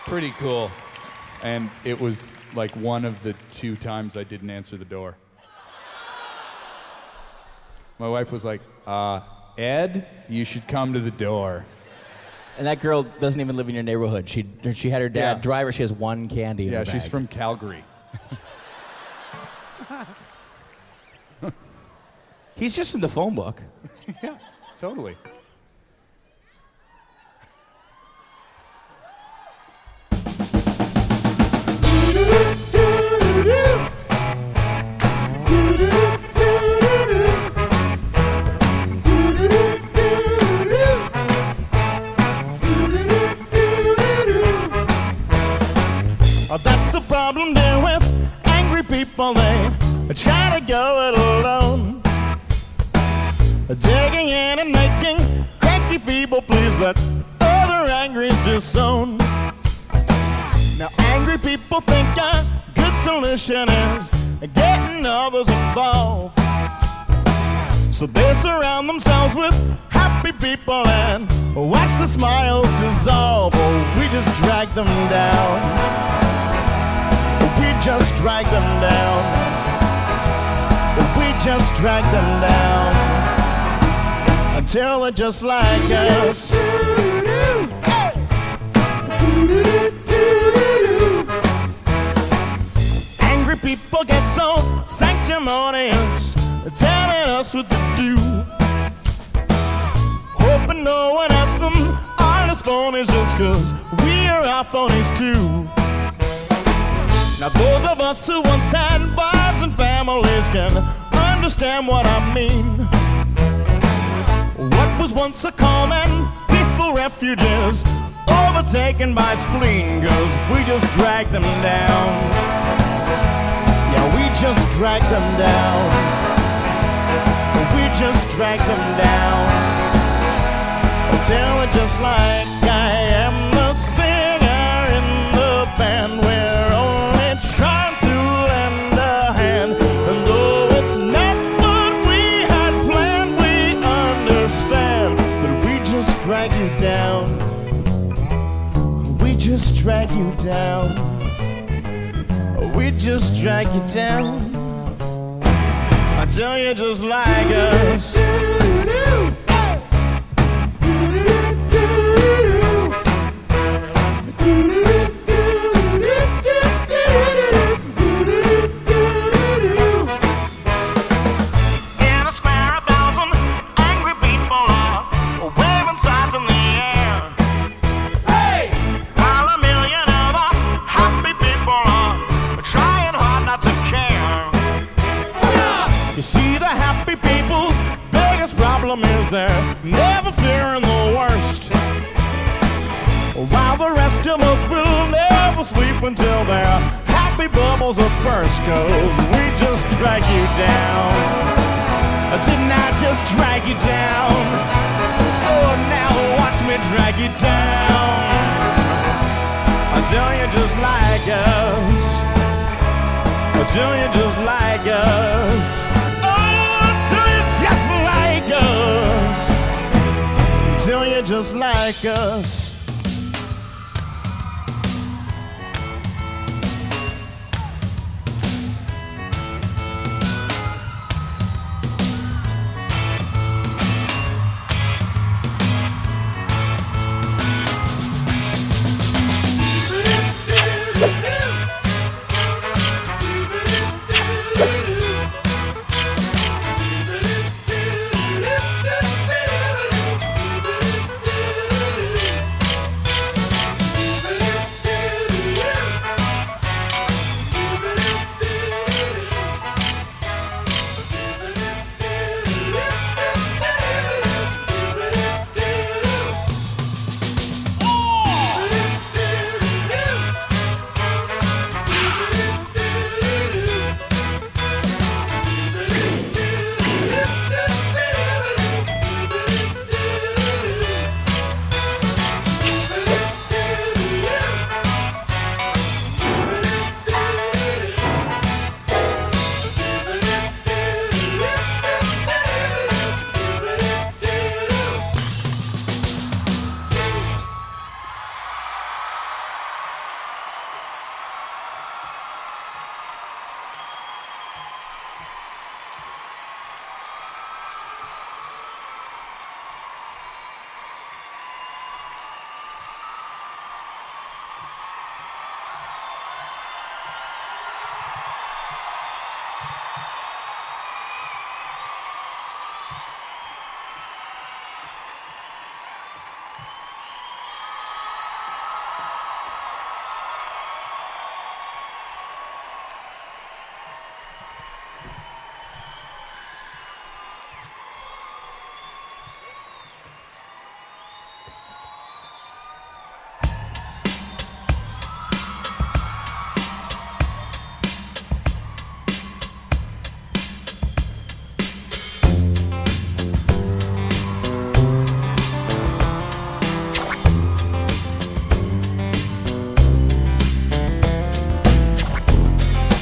Pretty cool. And it was like one of the 2 times I didn't answer the door. My wife was like, Ed, you should come to the door. And that girl doesn't even live in your neighborhood. She had her dad drive her. She has one candy in her bag. Yeah, she's from Calgary. He's just in the phone book. Yeah, totally. That's the problem there with angry people. They try to go it alone, digging in and making cranky feeble pleas that other angries disown. Now angry people think a good solution is getting others involved, so they surround themselves with happy people and watch the smiles dissolve. Oh, we just drag them down. We just drag them down. We just drag them down until they're just like us. Angry people get so sanctimonious, telling us what to do, hoping no one asks them honest phonies just 'cause we are our phonies too. Now those of us who once had wives and families can understand what I mean. What was once a calm and peaceful refuge is overtaken by spleen, 'cause we just drag them down. Yeah, we just drag them down. We just drag them down until it's just like I am the singer in the band. We're only trying to lend a hand, and though it's not what we had planned, we understand that we just drag you down. We just drag you down. We just drag you down until you're just like us. You see the happy people them is they're never fearing the worst, while the rest of us will never sleep until their happy bubbles are burst. 'Cause we just drag you down. Didn't I just drag you down? Oh, now watch me drag you down until you just like us. Until you just like us. Oh, until you just like us. Until you just like us.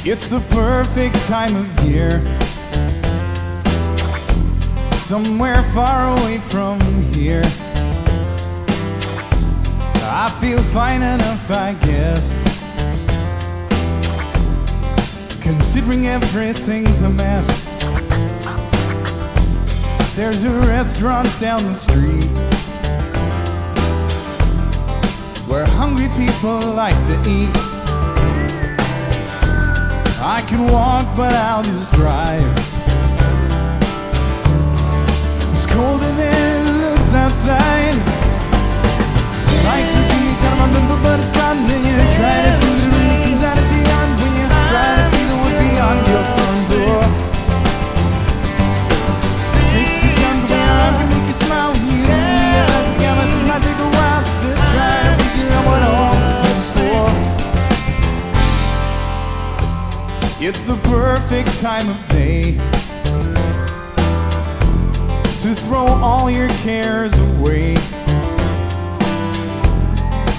It's the perfect time of year, somewhere far away from here. I feel fine enough, I guess, considering everything's a mess. There's a restaurant down the street where hungry people like to eat. I can walk, but I'll just drive. It's colder than it looks outside. Life could be kind of a but it's gone. Then you try to squeeze it when it comes out of the on. When you try to see the wood beyond your front door. Take your guns away, I'm gonna make you smile when you realize the gammas might take a while just to try to figure out what all this is for. It's the perfect time of day to throw all your cares away.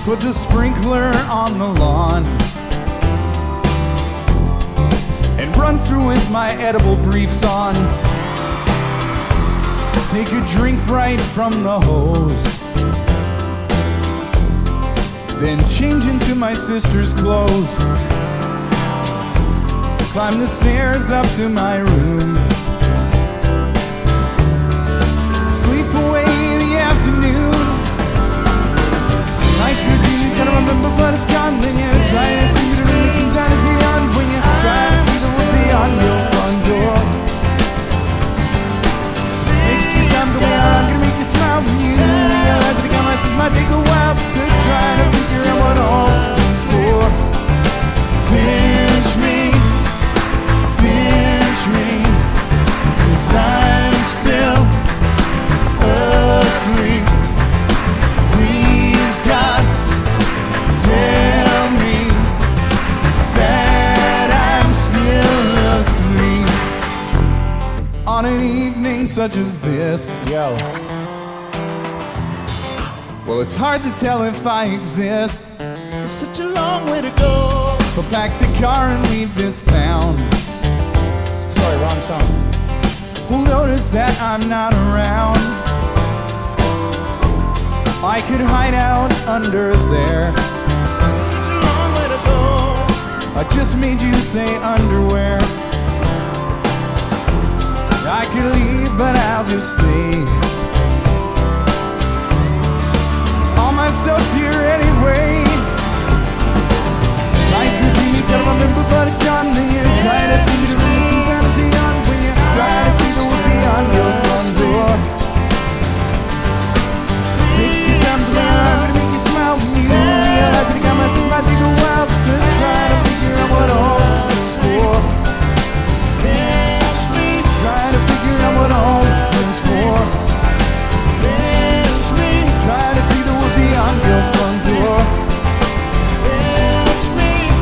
Put the sprinkler on the lawn and run through with my edible briefs on. Take a drink right from the hose, then change into my sister's clothes. Climb the stairs up to my room, sleep away the afternoon. Life could be kind of remember, but it's gone. Then you try to squeeze it when it comes out of the on. When you try to see the wood beyond your front door. Take your time to way out, I'm gonna make you smile when you realize that I got myself might take a while just to try to figure out what all this is for. Pinch me, 'cause I'm still such as this. Yo. Well, it's hard to tell if I exist. It's such a long way to go. So pack the car and leave this town. Sorry, wrong song. Who'll notice that I'm not around? I could hide out under there. It's such a long way to go. I just made you say underwear. I could leave, but I'll just stay. All my stuff's here anyway. I could be still remember, but it's gone. You're trying to see the rhythms and see on when you're trying to see the wood beyond your front door. Take your time to learn to make you smile when you realize that I got myself might take a while to try to figure out what all this is for. Trying to figure out what all this is for. Trying to see the wood beyond your front door.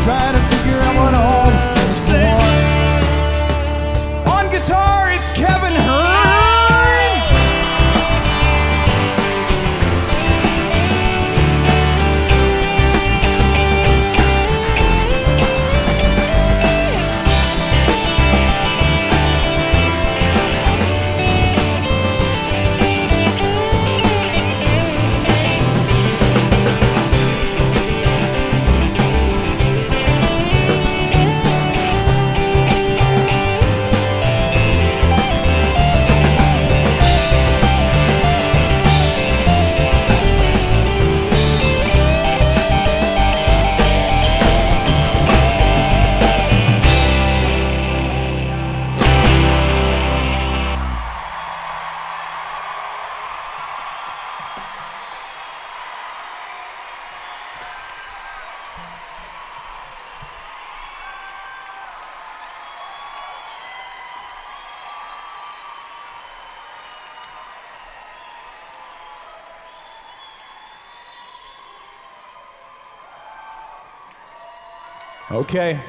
Trying to figure out what all this is for. On guitar, it's Kevin Hearn. Okay,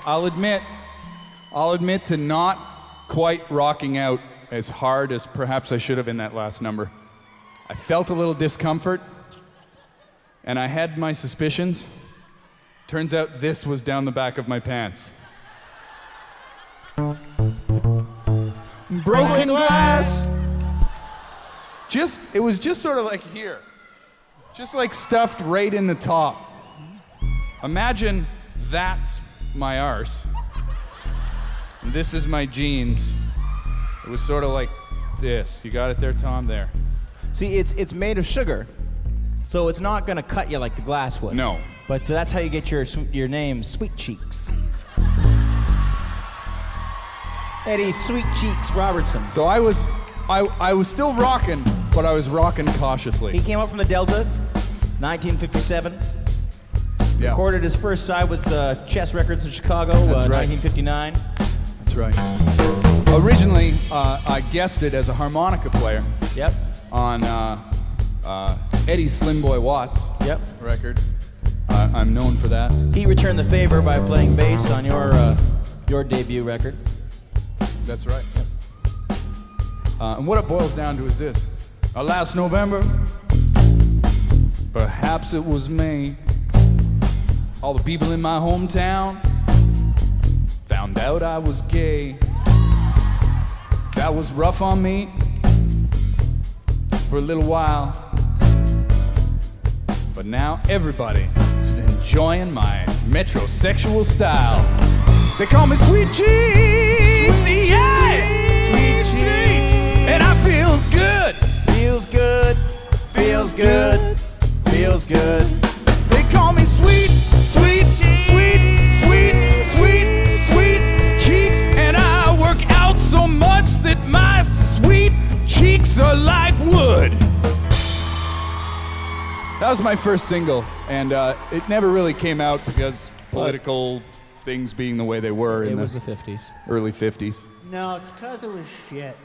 I'll admit to not quite rocking out as hard as perhaps I should have in that last number. I felt a little discomfort, and I had my suspicions. Turns out this was down the back of my pants. Broken glass. It was just sort of like here. Just like stuffed right in the top. Imagine that's my arse. And this is my jeans. It was sort of like this. You got it there, Tom? There. See, it's made of sugar, so it's not gonna cut you like the glass would. No. But that's how you get your name, Sweet Cheeks. Eddie Sweet Cheeks Robertson. So I was still rocking, but I was rocking cautiously. He came up from the Delta, 1957. Yeah. Recorded his first side with Chess Records in Chicago, That's right. 1959. That's right. Originally, I guested as a harmonica player. Yep. On Eddie Slim Boy Watts. Yep. Record. I'm known for that. He returned the favor by playing bass on your debut record. That's right. Yep. And what it boils down to is this. Last November, perhaps it was May, all the people in my hometown found out I was gay. That was rough on me for a little while, but now everybody is enjoying my metrosexual style. They call me Sweet Cheeks, yeah! Sweet Cheeks! And I feel good! Feels good, feels good, feels good. They call me Sweet, Sweet, Sweet, Sweet, Sweet, Sweet Cheeks. And I work out so much that my sweet cheeks are like wood. That was my first single, and it never really came out because political things being the way they were in It was the the 50s. early 50s. No, it's because it was shit.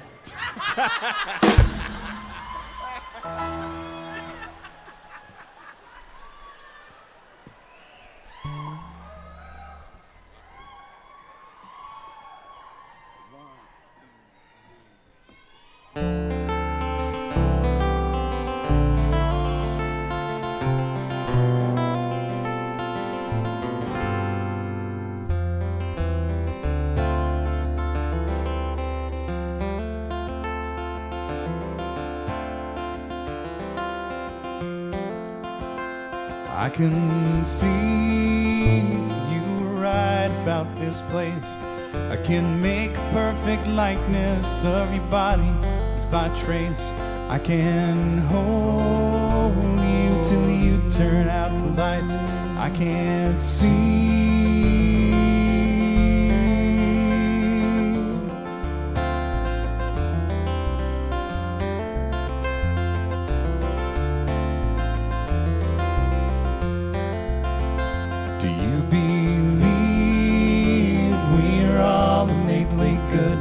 I can see you right about this place. I can make a perfect likeness of your body if I trace. I can hold you till you turn out the lights. I can't see. Do you believe we're all innately good?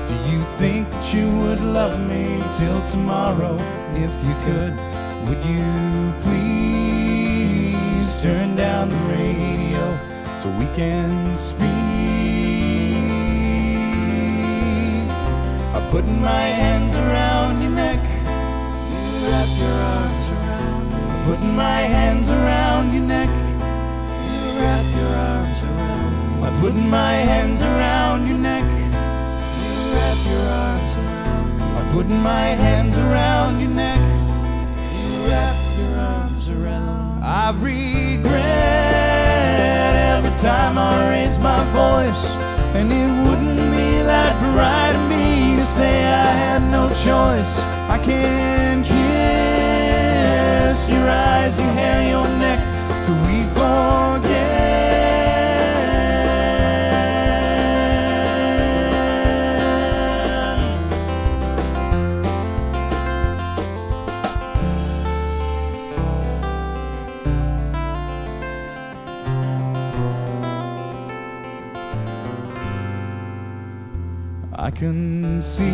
Do you think that you would love me till tomorrow if you could? Would you please turn down the radio so we can speak? I'm putting my hands around your neck. You wrap your arms around me. I'm putting my hands around your neck. Wrap your arms around me. I'm putting my hands around your neck. You wrap your arms around me. I'm putting my hands around your neck. You wrap your arms around. I regret every time I raise my voice, and it wouldn't be that bright of me to say I had no choice. I can kiss your eyes, your hair, your neck till we forget. I can see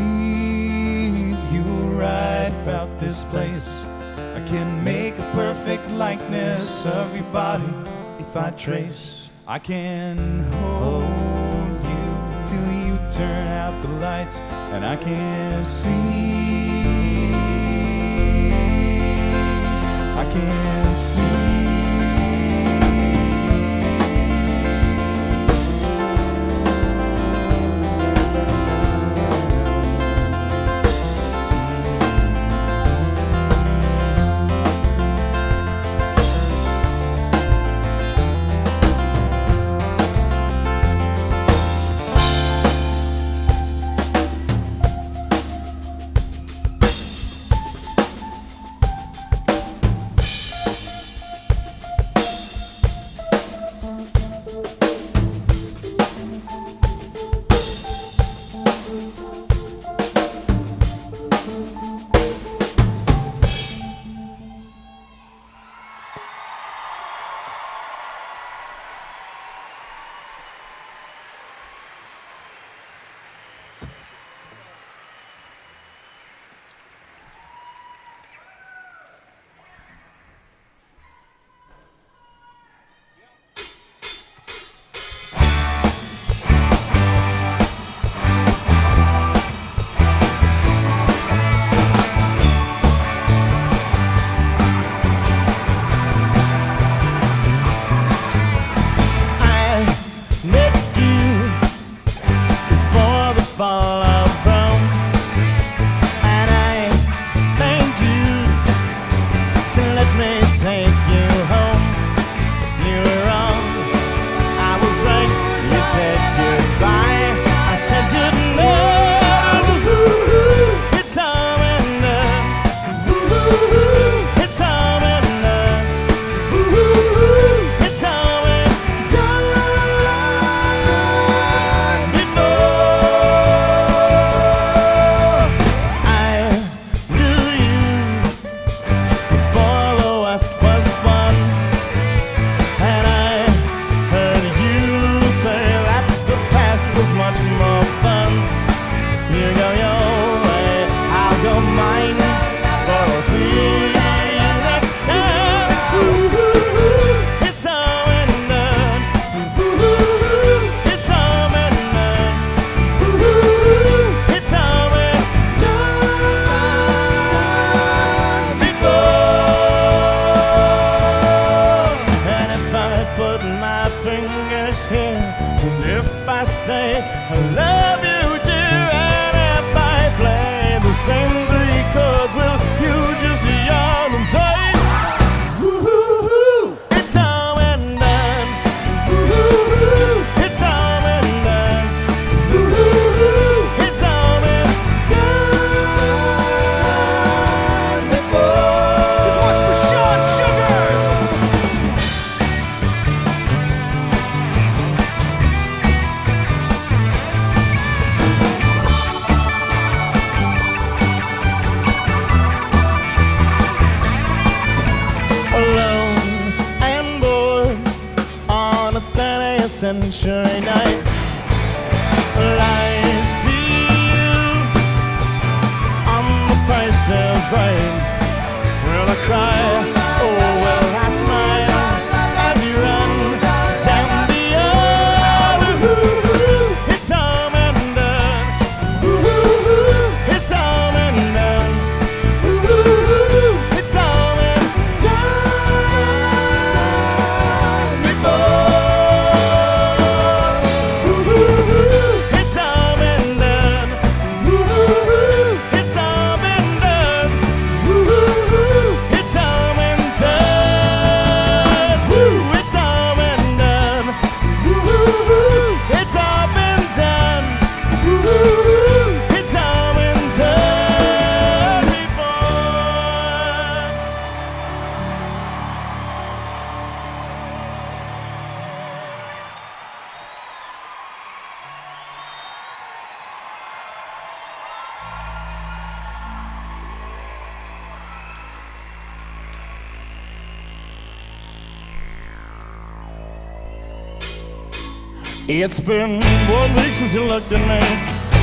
you right about this place. I can make a perfect likeness of your body if I trace. I can hold you till you turn out the lights, and I can see. I can see. century night. Well, I see you on The Price is Right. Well, I cry, oh well, I smile as you run down the aisle. It's all been done. It's all been done. It's all been done before. It's all been done. It's all been done. It's all been done. It's all been done. It's all been done. It's all been done before. It's been 1 week since you looked at me,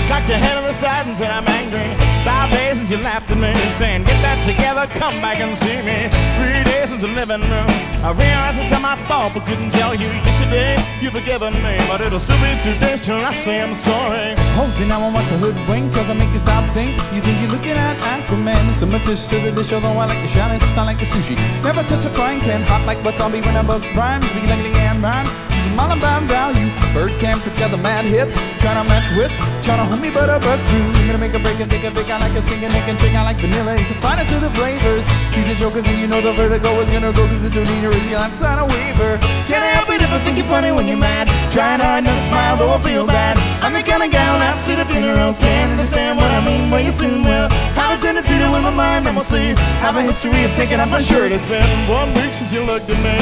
cocked your head on the side and said I'm angry. 5 days since you laughed at me, saying get that together, come back and see me. 3 days since the living room, I realized it's not my fault but couldn't tell you. Yesterday you've forgiven me, but it'll still be 2 days till I say I'm sorry. Oh, then I won't watch the hoodwink, cause I make you stop think. You think you're looking at Aquaman. Some of fish to the dish, although I like the shine, sometimes I like the sushi. Never touch a frying pan, hot like wasabi when I bust rhymes. Speaking like the and rhymes, it's a mile about value. Bird Camford's got the mad hits, trying to match wits, trying to hold me but a bust soon. Gonna make a break and take a pick, I like a stinking neck and chick, I like vanilla. It's the finest of the flavors. See the show cause then you know the vertigo is gonna go cause the don't need a original, I'm sign a waiver. Can't help it if I think you're funny when you're mad. Trying hard not to smile though I feel bad. I'm the kind of guy who'll laugh, sit a funeral. Can't understand what I mean, well you soon will. Have a tendency to win my mind and we'll see. Have a history of taking off my shirt. It's been 1 week since you looked at me,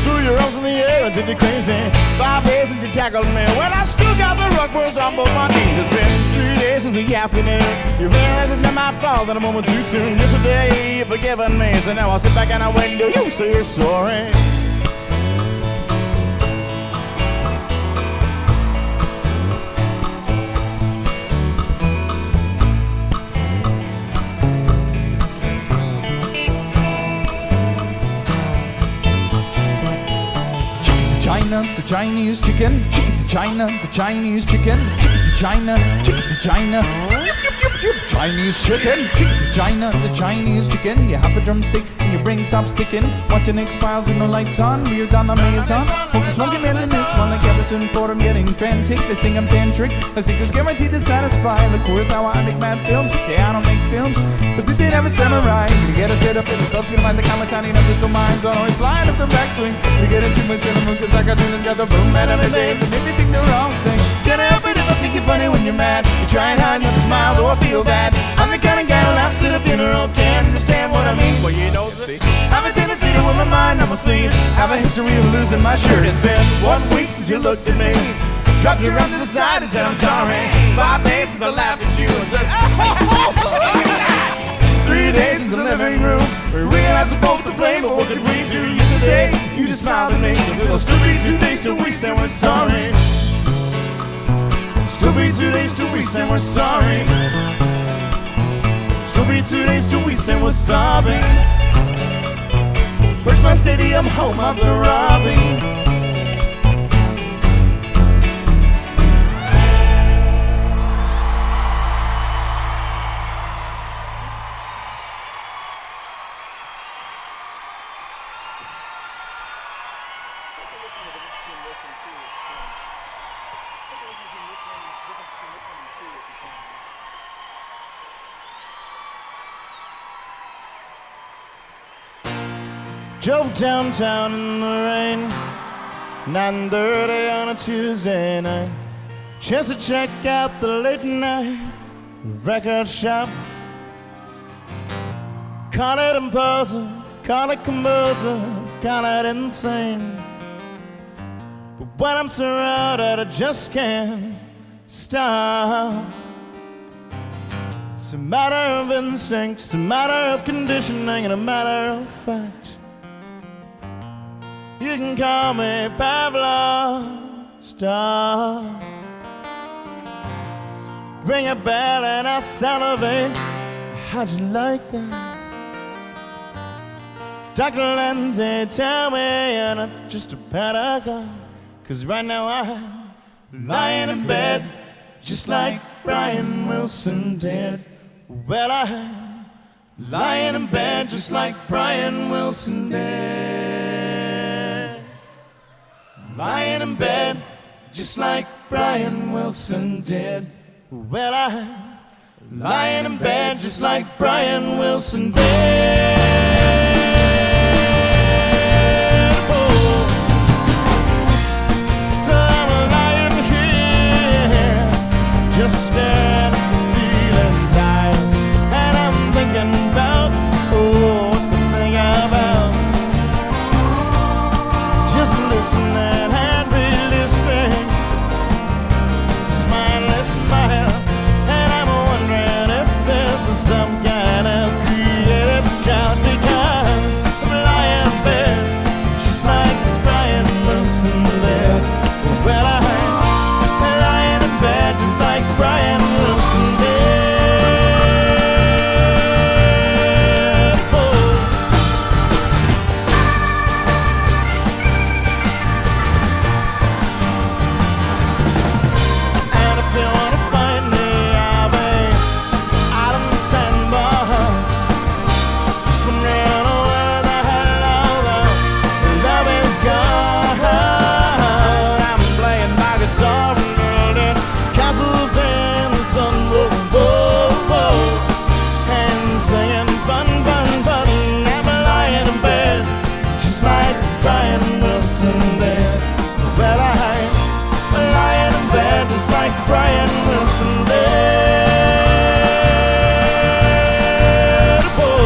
threw your arms in the air and did the crazy. 5 days since you tackled me, well I still got the rug burns on both my knees. It's been 3 days since the afternoon, you realize it's not my fault that I'm a moment too soon. Yesterday you've forgiven me, so now I'll sit back and I'll wait till you say you're sorry. China, the Chinese chicken, chicken to China, the Chinese chicken, chicken to China, chicken to China. Chinese chicken, chicken to China, the Chinese chicken. You have a drumstick and your brain stops sticking. Watching X-Files with no lights on, we're down on Amazon. Hope the smoking man in this one like Everson Ford. I'm getting frantic, this thing I'm tantric. I think there's guaranteed to satisfy. The course how I make mad films. Okay, I don't make films, but they did have a samurai. You gotta set up in the club's gonna find the Kamatani numbers, so minds on always flying up the backswing. We get into my cinema cause I got tunes got the boom man every day. So maybe think the wrong thing. Can't help it if I think you're funny when you're mad. You're trying hard not to smile though I feel bad. I'm the kind of guy who laughs at a funeral. Can't understand what I mean. Well you know that have a tendency to win my mind, I'm a scene. Have a history of losing my shirt. It's been 1 week since you looked at me, dropped your arms to the side and said I'm sorry. 5 days since I laughed at you and said 3 days since the living room, we realized we're both to blame, but what could we do? Yesterday you just smiled at me, cause it'll still be 2 days till we say we're sorry. Still be 2 days till we say we're sorry. Still be 2 days till we say we're sobbing. Where's my stadium, home of the robbing? Drove downtown in the rain, 9:30 on a Tuesday night. Chance to check out the late night record shop. Call it impulsive, call it compulsive, call it insane. But when I'm surrounded, I just can't stop. It's a matter of instinct, it's a matter of conditioning, and a matter of fact. You can call me Pavlov, star. Ring a bell and I salivate. How'd you like that? Dr. Lindsay, tell me you're not just a paragon. 'Cause right now I'm lying in bed, just like Brian Wilson did. Well, I'm lying in bed, just like Brian Wilson did. Lying in bed, just like Brian Wilson did. Well, I'm lying in bed, just like Brian Wilson did. Just staring at the ceiling tiles, and I'm thinking about what to think about. Just listening and re-listening, smileless smile, and I'm wondering if this is some kind of creative shout, because I'm lying in bed, just like Brian Wilson did. Well, I'm lying in bed, just like Brian Wilson did. Oh. And if you wanna find me, I'll be out in the sandbox, just wondering where the hell all the love is gone. I'm playing my guitar and building castles in the sun, whoa, whoa, whoa, and singing fun, fun, fun. I'm lying in bed, just like Brian Wilson did. Well, I'm lying in bed, just like Brian Wilson did. Whoa.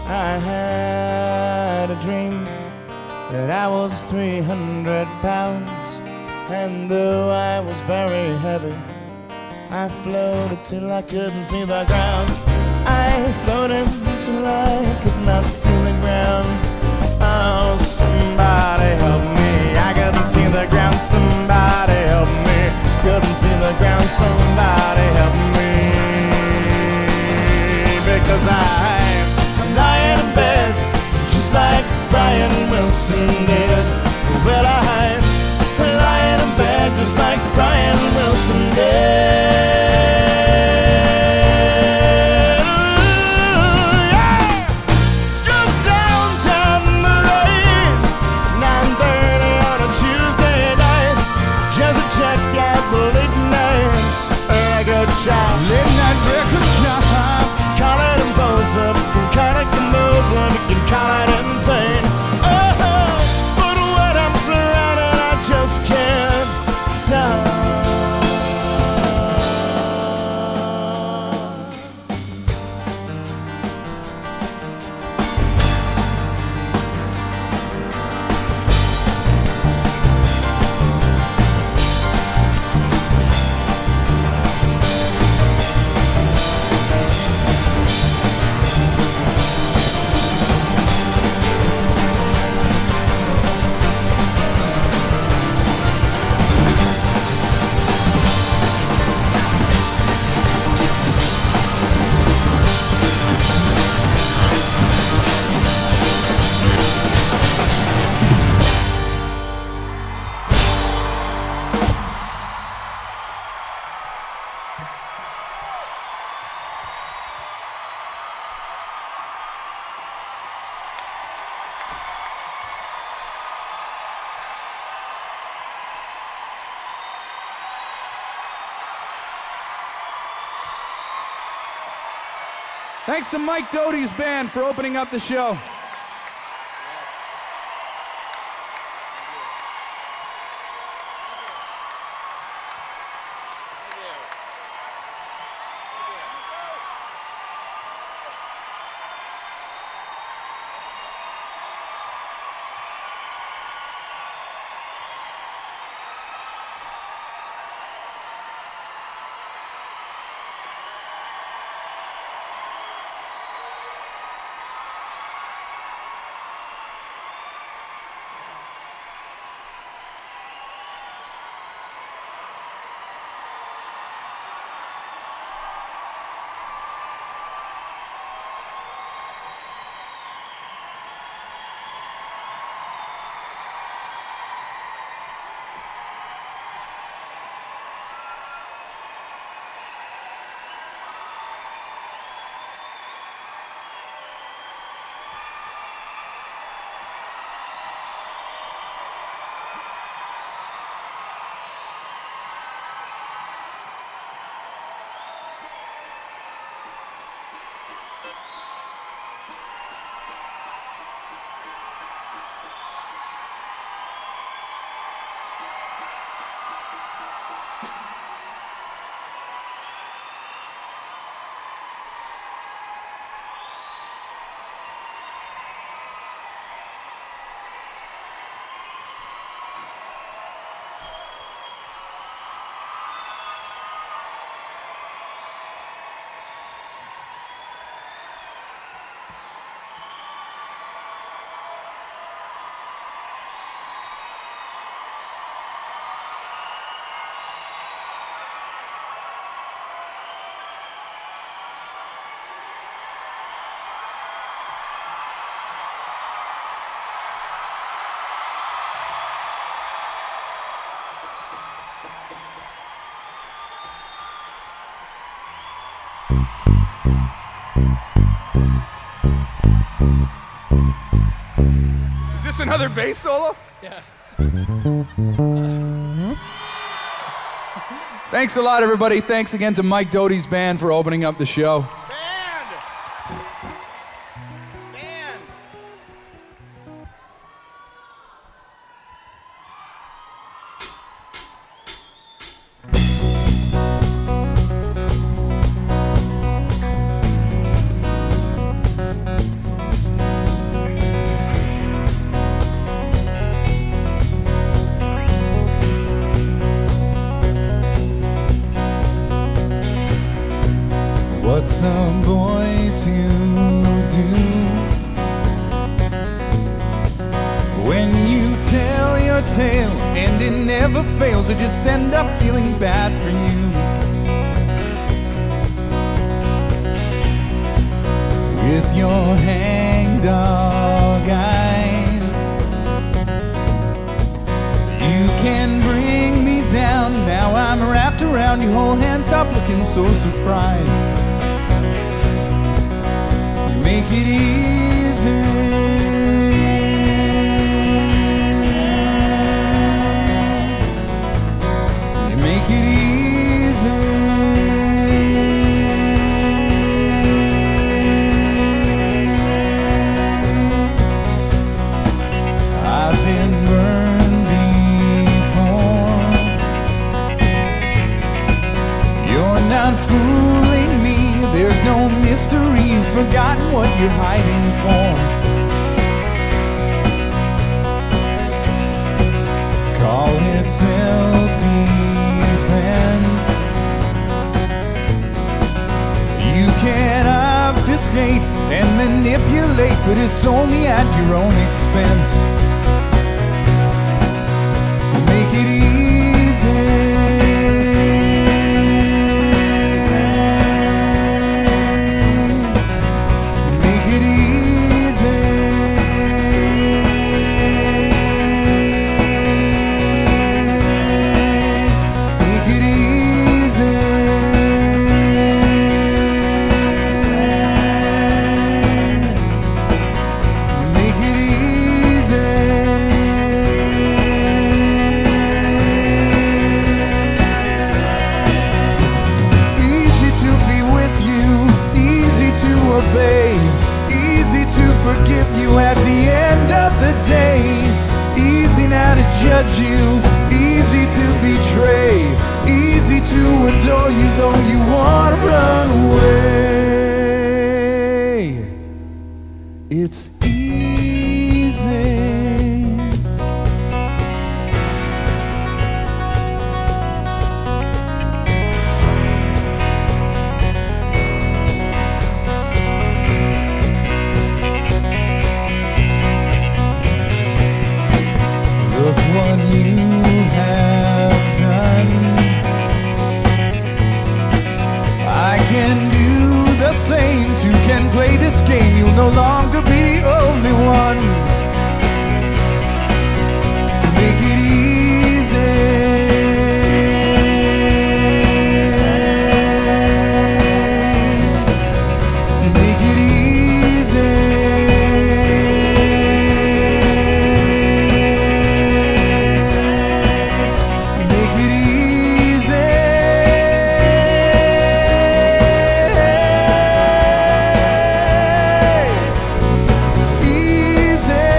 I had a dream that I was 300 pounds, and though I was very heavy, I floated till I couldn't see the ground. I floated till I could not see the ground. Oh, somebody help me, I couldn't see the ground. Somebody help me, couldn't see the ground. Somebody help me, because I'm lying in bed, just like Brian Wilson did. Well, I'm lying in bed, just like Brian Wilson did. Ooh, yeah! Just downtown Parade, 9:30 on a Tuesday night. Just a check out the late night record shop. Late night record shop. Call it imposer, call it composer, you can call it insane. Oh, but when I'm surrounded, I just can't stop. Thanks to Mike Doty's band for opening up the show. Is this another bass solo? Yeah. Thanks a lot, everybody. Thanks again to Mike Doty's band for opening up the show. Stand! Stand! What's a boy to do when you tell your tale and it never fails to just end up feeling bad for you? With your hangdog eyes, you can bring me down. Now I'm wrapped around your whole hand. Stop looking so surprised. Make it easy. You make it easy. I've been burned before. You're not fooling me. There's no mystery. You've forgotten what you're hiding for. Call it self-defense. You can obfuscate and manipulate, but it's only at your own expense. Make it easy. Forgive you at the end of the day. Easy now to judge you, easy to betray, easy to adore you, though you want to run away. It's easy. Look what you have done. I can do the same. Two can play this game. You'll no longer be the only one. To make it easy. Easy.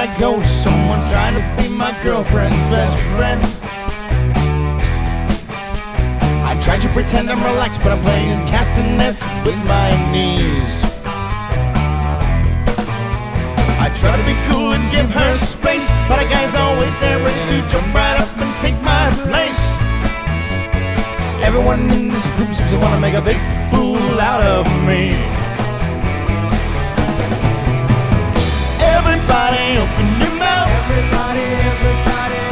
I go, someone's trying to be my girlfriend's best friend. I try to pretend I'm relaxed, but I'm playing castanets with my knees. I try to be cool and give her space, but a guy's always there ready to jump right up and take my place. Everyone in this room seems to want to make a big fool out of me. Everybody open your mouth.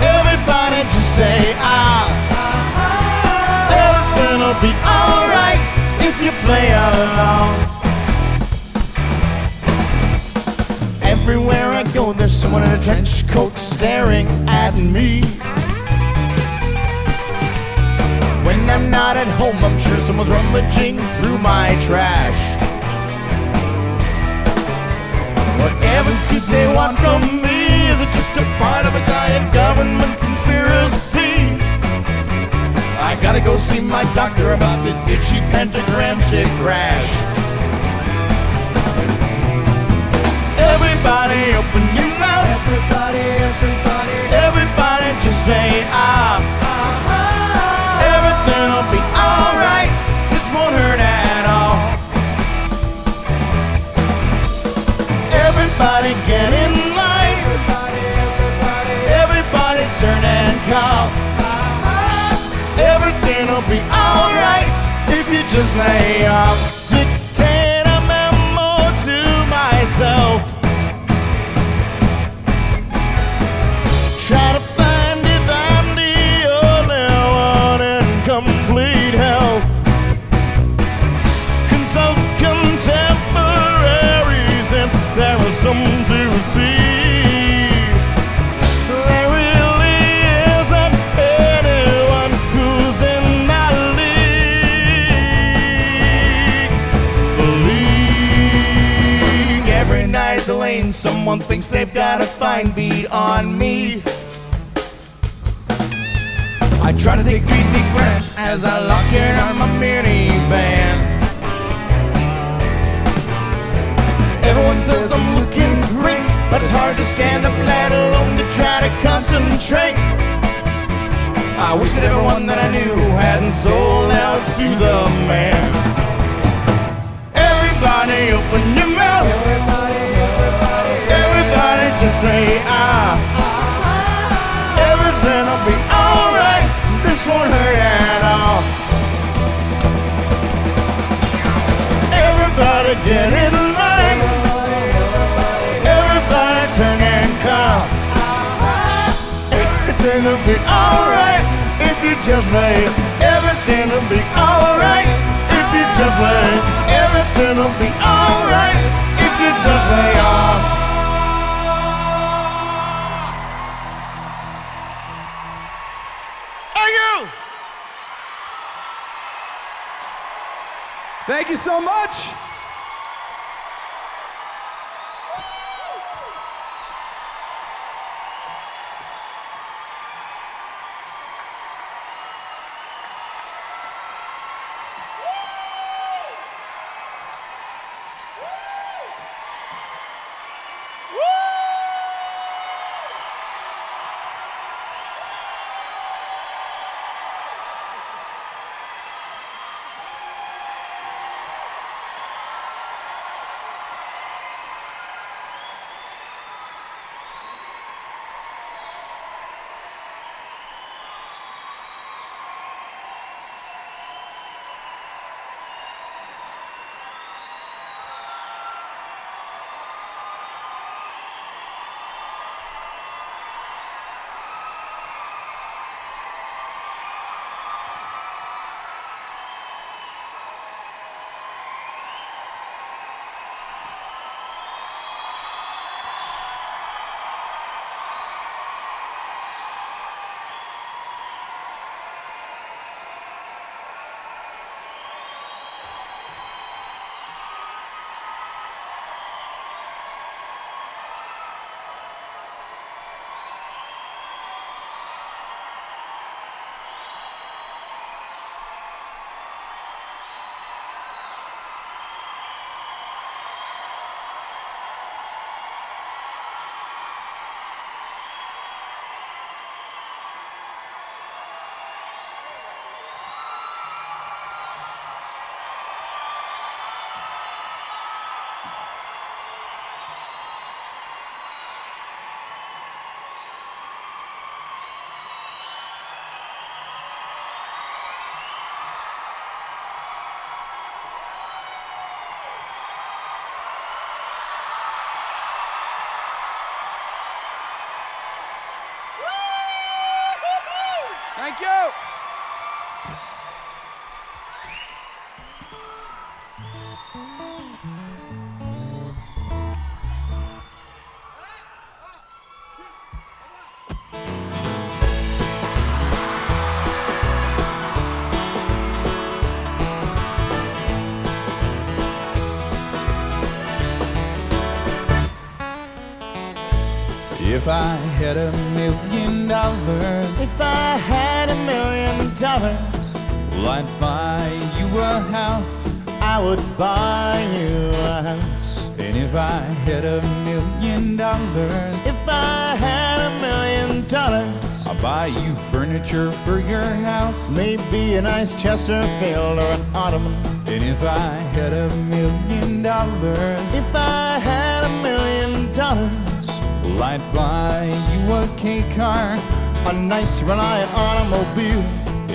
Everybody just say ah. Everything'll be alright if you play along. Everywhere I go, there's someone in a trench coat staring at me. When I'm not at home, I'm sure someone's rummaging through my trash. Whatever could they want from me? Is it just a part of a giant government conspiracy? I gotta go see my doctor about this itchy pentagram-shaped rash. Everybody open your mouth. Everybody just say ah. Everything'll be alright. This won't hurt at all. Everybody get in line. Everybody turn and cough. Everything'll be alright if you just lay off. Dictate a memo to myself. Try to find if I'm the only one in complete health. Consult contemporaries if there is something to see. There really isn't anyone who's in my league. The league. Every night at the lane, someone thinks they've got a fine beat on me. I try to take 3 deep breaths as I lock in on my minivan. Everyone says I'm looking great, but it's hard to stand up, let alone to try to concentrate. I wish that everyone that I knew hadn't sold out to the man. Everybody open your mouth. Everybody just say ah. Everything'll be alright. This won't hurt at all. Everybody get in line. Everybody turn and cough. Everything'll be alright if you just lay. Everything'll be alright if you just lay. Everything'll be alright if you just lay off. Thank you so much. If I had $1 million, If I had $1 million, well, I'd buy you a house. I would buy you a house. And if I had $1 million, If I had $1 million, I'll buy you furniture for your house. maybe a nice Chesterfield or an ottoman. And if I had $1 million, If I had $1 million, well, I'd buy you a K car. a nice Reliant automobile,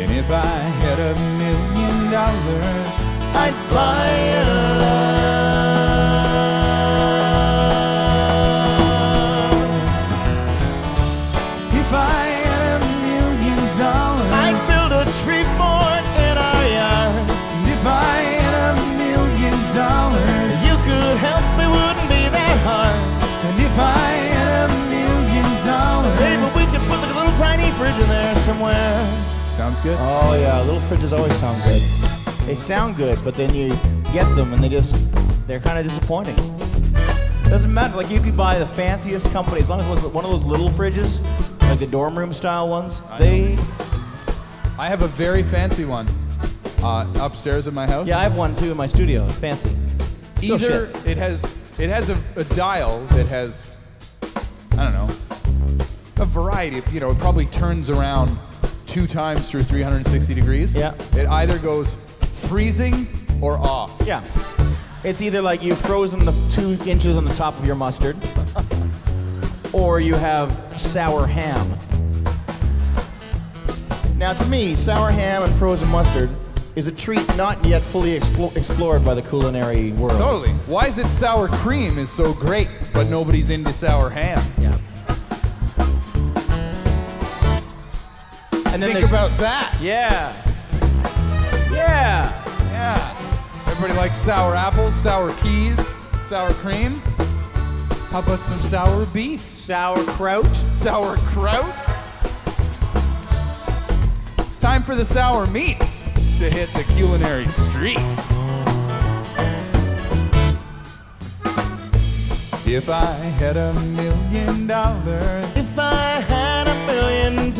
And if I had $1 million, I'd buy you love. if I had $1 million, I'd build a tree fort in our yard. and if I had $1 million, You could help, it wouldn't be that hard. and if I had $1 million, Maybe we could put like a little tiny fridge in there somewhere. sounds good. Oh yeah, little fridges always sound good. They sound good, but then you get them and they're kind of disappointing. Doesn't matter, like you could buy the fanciest company, as long as it was one of those little fridges, like the dorm room style ones, I have a very fancy one upstairs at my house. Yeah, I have one too in my studio, it's fancy. Still Either shit. it has a dial that has, I don't know, a variety of, it probably turns around 2 times through 360 degrees. Yeah. It either goes freezing or off. Yeah. It's either like you've frozen the 2 inches on the top of your mustard, or you have sour ham. Now to me, sour ham and frozen mustard is a treat not yet fully explored by the culinary world. Totally. Why is it sour cream is so great, but nobody's into sour ham? Yeah. And then Think there's- about that. Yeah. Yeah. Yeah. Everybody likes sour apples, sour keys, sour cream. How about some sour beef? Sauerkraut. Sauerkraut? It's time for the sour meats to hit the culinary streets. If I had $1 million, If I had $1 million,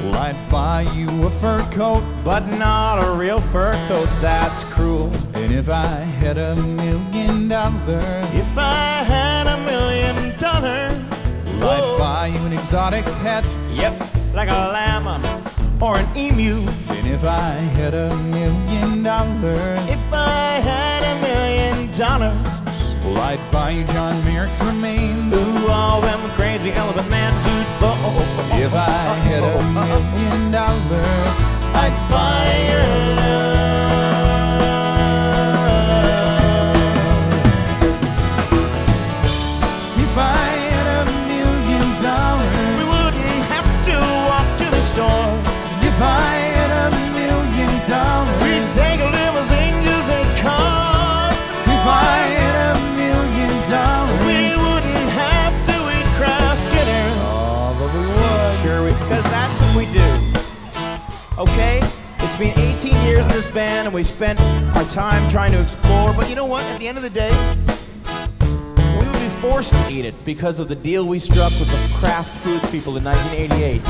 well, I'd buy you a fur coat. but not a real fur coat, that's cruel. And if I had $1 million, If I had $1 million, well, I'd buy you an exotic pet. Yep, like a llama or an emu. And if I had $1 million, If I had $1 million, well, I'd buy you John Merrick's remains. ooh, all them crazy elephant man dude bones. If I had $1 million, I'd buy your if I had $1 million, We wouldn't have to walk to the store. if I had $1 million, We'd take a limousine 'cause it costs if I more. had $1 million, We wouldn't have to eat craft dinner. oh, but we would. Sure, because that's what we do. Okay? It's been 18 years in this band and we spent our time trying to explore, but you know what? At the end of the day, we would be forced to eat it because of the deal we struck with the craft foods people in 1988.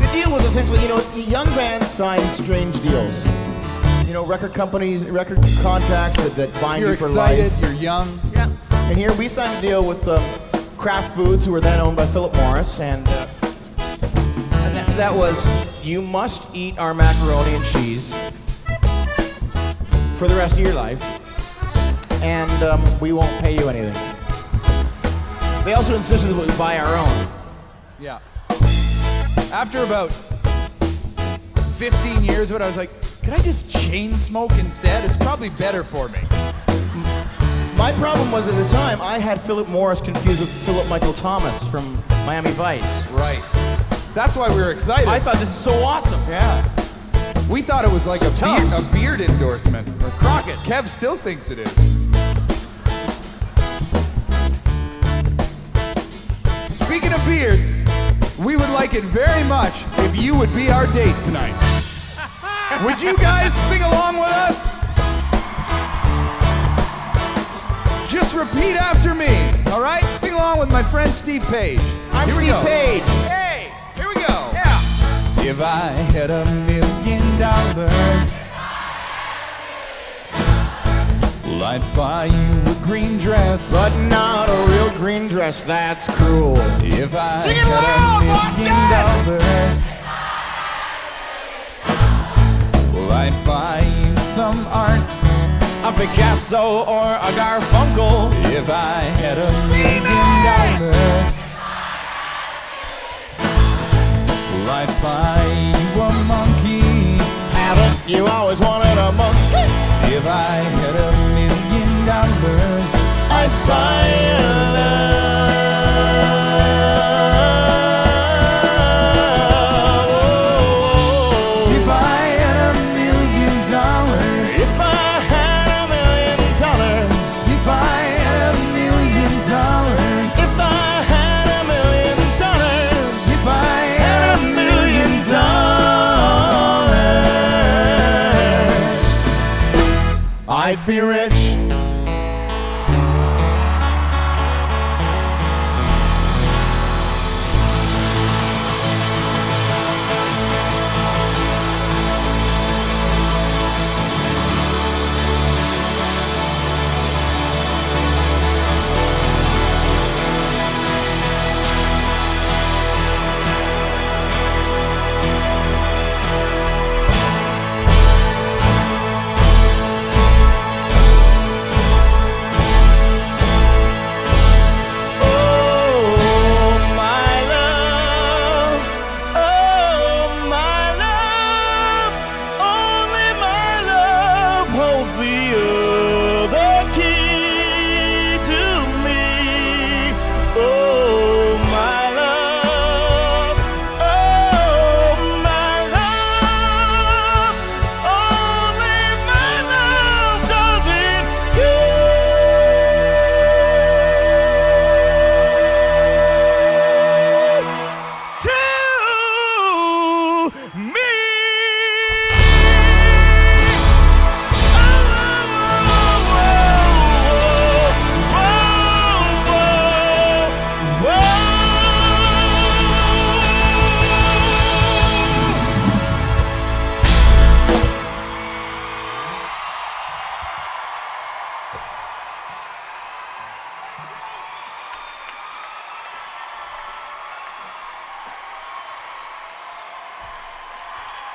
The deal was essentially, it's young bands signed strange deals. Record companies, record contracts that bind You're you for excited, life. you're young. Yeah. And here we signed a deal with Kraft Foods, who were then owned by Philip Morris, and that was, you must eat our macaroni and cheese for the rest of your life, and we won't pay you anything. They also insisted that we buy our own. Yeah. After about 15 years of it, I was like, could I just chain smoke instead? It's probably better for me. My problem was at the time, I had Philip Morris confused with Philip Michael Thomas from Miami Vice. Right. That's why we were excited. I thought this is so awesome. Yeah. We thought it was like a Toast. beard endorsement. Or Crockett. Kev still thinks it is. Speaking of beards, we would like it very much if you would be our date tonight. Would you guys sing along with us? Just repeat after me, all right? Sing along with my friend Steve Page. I'm Here we Steve go. Page. Hey, here we go. Yeah. If I had $1 million, well, I'd buy you a green dress. But not a real green dress, that's cruel. If I Sing it had loud, $1 million, well, I'd buy you some art. A Picasso or a Garfunkel. If I had $1 million, well, I'd buy you a monkey. Haven't you always wanted a monkey? If I had $1 million, I'd buy you love. if I had $1 million, If I had $1 million, if I had $1 million, if I had $1 million, if I had $1 million, I'd be rich.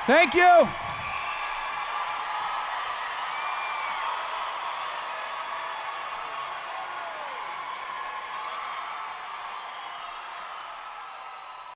Thank you.